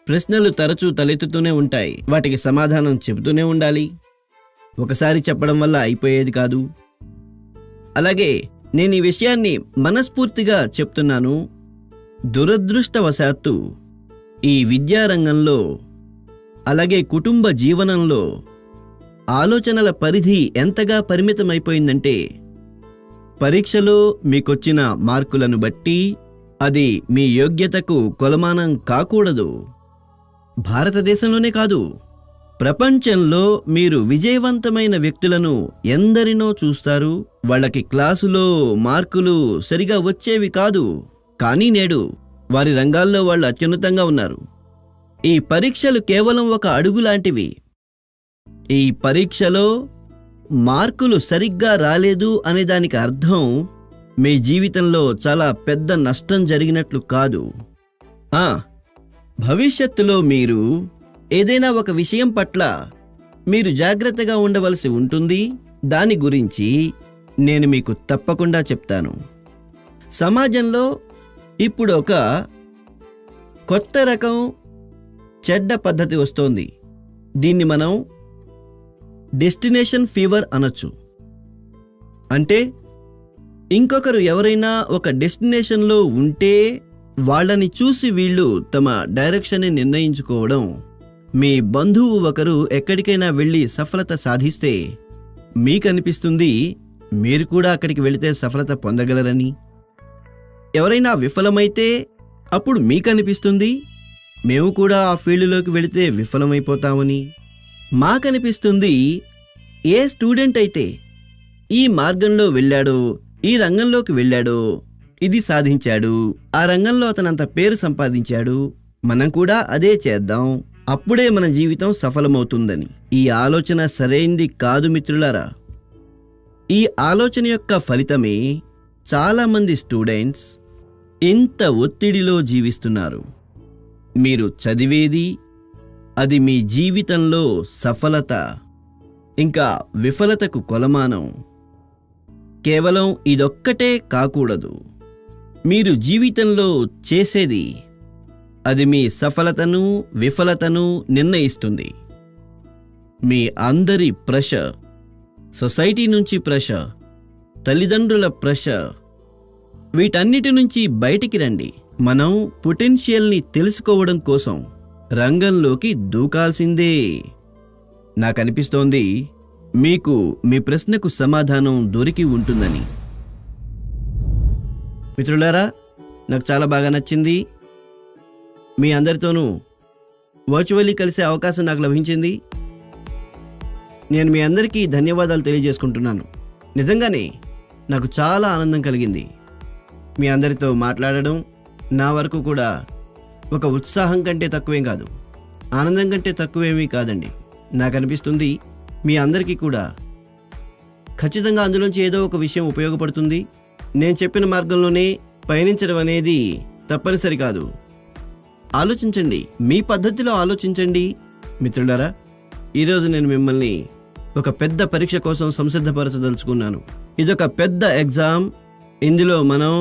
ప్రశ్నలు తరచూ తలెత్తుతూనే ఉంటాయి, వాటికి సమాధానం చెబుతూనే ఉండాలి. ఒకసారి చెప్పడం వల్ల అయిపోయేది కాదు. అలాగే నేను ఈ విషయాన్ని మనస్ఫూర్తిగా చెప్తున్నాను. దురదృష్టవశాత్తు ఈ విద్యారంగంలో అలాగే కుటుంబ జీవనంలో ఆలోచనల పరిధి ఎంతగా పరిమితమైపోయిందంటే పరీక్షలో మీకొచ్చిన మార్కులను బట్టి అది మీ యోగ్యతకు కొలమానం కాకూడదు. భారతదేశంలోనే కాదు, ప్రపంచంలో మీరు విజయవంతమైన వ్యక్తులను ఎందరినో చూస్తారు. వాళ్ళకి క్లాసులో మార్కులు సరిగా వచ్చేవి కాదు, కానీ నేడు వారి రంగాల్లో వాళ్ళు అత్యున్నతంగా ఉన్నారు. ఈ పరీక్షలు కేవలం ఒక అడుగు లాంటివి. ఈ పరీక్షలో మార్కులు సరిగ్గా రాలేదు అనే దానికి అర్థం మీ జీవితంలో చాలా పెద్ద నష్టం జరిగినట్లు కాదు. భవిష్యత్తులో మీరు ఏదైనా ఒక విషయం పట్ల మీరు జాగ్రత్తగా ఉండవలసి ఉంటుంది. దాని గురించి నేను మీకు తప్పకుండా చెప్తాను. సమాజంలో ఇప్పుడు ఒక కొత్త రకం చెడ్డ పద్ధతి వస్తోంది. దీన్ని మనం డెస్టినేషన్ ఫీవర్ అనొచ్చు. అంటే ఇంకొకరు ఎవరైనా ఒక డెస్టినేషన్లో ఉంటే వాళ్ళని చూసి వీళ్ళు తమ డైరెక్షన్ని నిర్ణయించుకోవడం. మీ బంధువు ఒకరు ఎక్కడికైనా వెళ్ళి సఫలత సాధిస్తే మీకనిపిస్తుంది మీరు కూడా అక్కడికి వెళితే సఫలత పొందగలరని. ఎవరైనా విఫలమైతే అప్పుడు మీకనిపిస్తుంది మేము కూడా ఆ ఫీల్డ్లోకి వెళితే విఫలమైపోతామని. మాకనిపిస్తుంది ఏ స్టూడెంట్ అయితే ఈ మార్గంలో వెళ్ళాడో, ఈ రంగంలోకి వెళ్ళాడో, ఇది సాధించాడు, ఆ రంగంలో అతనంత పేరు సంపాదించాడు, మనం కూడా అదే చేద్దాం, అప్పుడే మన జీవితం సఫలమవుతుందని. ఈ ఆలోచన సరైంది కాదు మిత్రులారా. ఈ ఆలోచన యొక్క ఫలితమే చాలామంది స్టూడెంట్స్ ఇంత ఒత్తిడిలో జీవిస్తున్నారు. మీరు చదివేది అది మీ జీవితంలో సఫలత ఇంకా విఫలతకు కొలమానం. కేవలం ఇదొక్కటే కాకూడదు. మీరు జీవితంలో చేసేది అది మీ సఫలతను విఫలతను నిర్ణయిస్తుంది. మీ అందరి ప్రెషర్, సొసైటీ నుంచి ప్రెషర్, తల్లిదండ్రుల ప్రెషర్, వీటన్నిటి నుంచి బయటికి రండి. మనం పొటెన్షియల్ని తెలుసుకోవడం కోసం రంగంలోకి దూకాల్సిందే. నాకనిపిస్తోంది మీకు మీ ప్రశ్నకు సమాధానం దొరికి ఉంటుందని. మిత్రులారా, నాకు చాలా బాగా నచ్చింది. మీ అందరితోనూ వర్చువల్లీ కలిసే అవకాశం నాకు లభించింది. నేను మీ అందరికీ ధన్యవాదాలు తెలియజేసుకుంటున్నాను. నిజంగానే నాకు చాలా ఆనందం కలిగింది. మీ అందరితో మాట్లాడడం నా వరకు కూడా ఒక ఉత్సాహం కంటే తక్కువేం కాదు, ఆనందం కంటే తక్కువేమీ కాదండి. నాకు అనిపిస్తుంది మీ అందరికీ కూడా ఖచ్చితంగా అందులోంచి ఏదో ఒక విషయం ఉపయోగపడుతుంది. నేను చెప్పిన మార్గంలోనే పయనించడం అనేది తప్పనిసరి కాదు. ఆలోచించండి, మీ పద్ధతిలో ఆలోచించండి. మిత్రులారా, ఈరోజు నేను మిమ్మల్ని ఒక పెద్ద పరీక్ష కోసం సంసిద్ధపరచదలుచుకున్నాను. ఇదొక పెద్ద ఎగ్జామ్. ఇందులో మనం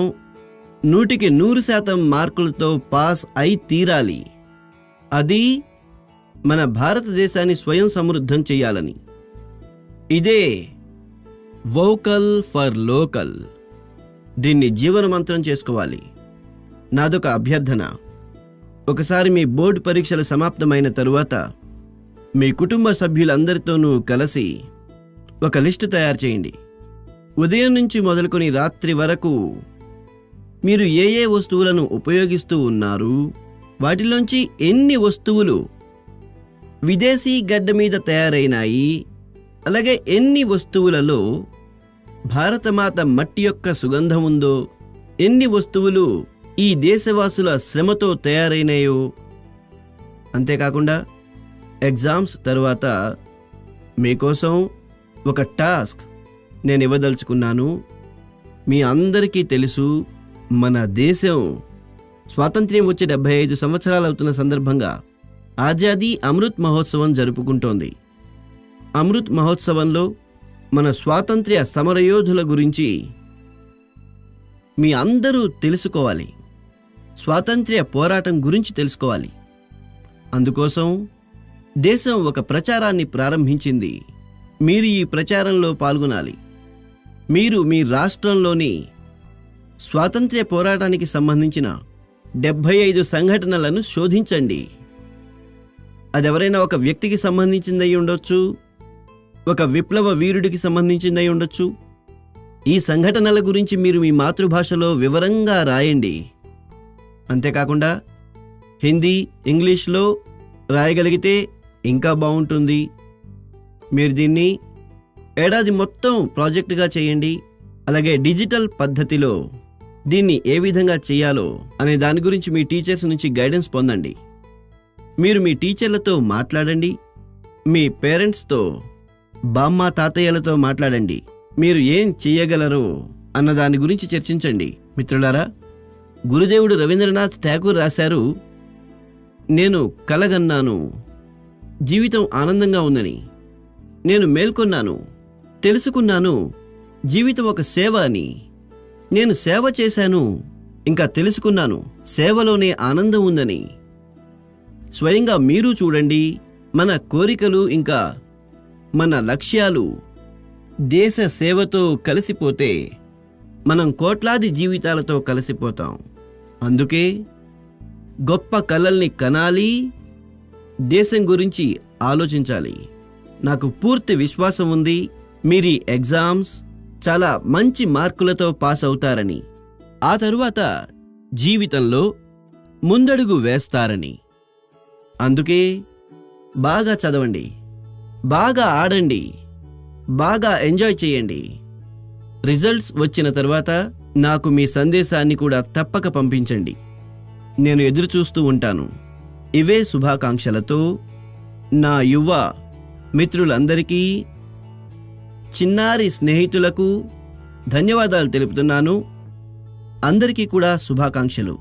100% మార్కులతో పాస్ అయి తీరాలి. అది మన భారతదేశాన్ని స్వయం సమృద్ధం చేయాలని. ఇదే వోకల్ ఫర్ లోకల్. దీన్ని జీవనమంత్రం చేసుకోవాలి. నాదొక అభ్యర్థన. ఒకసారి మీ బోర్డు పరీక్షలు సమాప్తమైన తరువాత మీ కుటుంబ సభ్యులందరితోనూ కలిసి ఒక లిస్టు తయారు చేయండి. ఉదయం నుంచి మొదలుకొని రాత్రి వరకు మీరు ఏ ఏ వస్తువులను ఉపయోగిస్తూ ఉన్నారు, వాటిలోంచి ఎన్ని వస్తువులు విదేశీ గడ్డ మీద తయారైనాయి, అలాగే ఎన్ని వస్తువులలో భారతమాత మట్టి యొక్క సుగంధం ఉందో, ఎన్ని వస్తువులు ఈ దేశవాసుల శ్రమతో తయారైనాయో. అంతేకాకుండా ఎగ్జామ్స్ తర్వాత మీకోసం ఒక టాస్క్ నేను ఇవ్వదలుచుకున్నాను. మీ అందరికీ తెలుసు, మన దేశం స్వాతంత్ర్యం వచ్చి 75 సంవత్సరాలు అవుతున్న సందర్భంగా ఆజాదీ అమృత్ మహోత్సవం జరుపుకుంటోంది. అమృత్ మహోత్సవంలో మన స్వాతంత్ర్య సమరయోధుల గురించి మీ అందరూ తెలుసుకోవాలి. స్వాతంత్ర్య పోరాటం గురించి తెలుసుకోవాలి. అందుకోసం దేశం ఒక ప్రచారాన్ని ప్రారంభించింది. మీరు ఈ ప్రచారంలో పాల్గొనాలి. మీరు మీ రాష్ట్రంలోని స్వాతంత్ర్య పోరాటానికి సంబంధించిన 75 సంఘటనలను శోధించండి. అదెవరైనా ఒక వ్యక్తికి సంబంధించిందై ఉండొచ్చు, ఒక విప్లవ వీరుడికి సంబంధించిందై ఉండొచ్చు. ఈ సంఘటనల గురించి మీరు మీ మాతృభాషలో వివరంగా రాయండి. అంతేకాకుండా హిందీ, ఇంగ్లీష్లో రాయగలిగితే ఇంకా బాగుంటుంది. మీరు దీన్ని ఏడాది మొత్తం ప్రాజెక్టుగా చేయండి. అలాగే డిజిటల్ పద్ధతిలో దీన్ని ఏ విధంగా చేయాలో అనే దాని గురించి మీ టీచర్స్ నుంచి గైడెన్స్ పొందండి. మీరు మీ టీచర్లతో మాట్లాడండి. మీ పేరెంట్స్తో, బామ్మ తాతయ్యలతో మాట్లాడండి. మీరు ఏం చెయ్యగలరో అన్న దాని గురించి చర్చించండి. మిత్రులారా, గురుదేవుడు రవీంద్రనాథ్ ఠాగూర్ రాశారు, నేను కలగన్నాను, జీవితం ఆనందంగా ఉందని. నేను మేల్కొన్నాను, తెలుసుకున్నాను, జీవితం ఒక సేవ అని. నేను సేవ చేశాను, ఇంకా తెలుసుకున్నాను, సేవలోనే ఆనందం ఉందని. స్వయంగా మీరు చూడండి, మన కోరికలు ఇంకా మన లక్ష్యాలు దేశ సేవతో కలిసిపోతే మనం కోట్లాది జీవితాలతో కలిసిపోతాం. అందుకే గొప్ప కలల్ని కనాలి, దేశం గురించి ఆలోచించాలి. నాకు పూర్తి విశ్వాసం ఉంది, మీరు ఎగ్జామ్స్ చాలా మంచి మార్కులతో పాస్ అవుతారని, ఆ తరువాత జీవితంలో ముందడుగు వేస్తారని. అందుకే బాగా చదవండి, బాగా ఆడండి, బాగా ఎంజాయ్ చేయండి. రిజల్ట్స్ వచ్చిన తర్వాత నాకు మీ సందేశాన్ని కూడా తప్పక పంపించండి. నేను ఎదురు చూస్తూ ఉంటాను. ఇవే శుభాకాంక్షలతో నా యువ మిత్రులందరికీ, చిన్నారి స్నేహితులకు ధన్యవాదాలు తెలుపుతున్నాను. అందరికీ కూడా శుభాకాంక్షలు.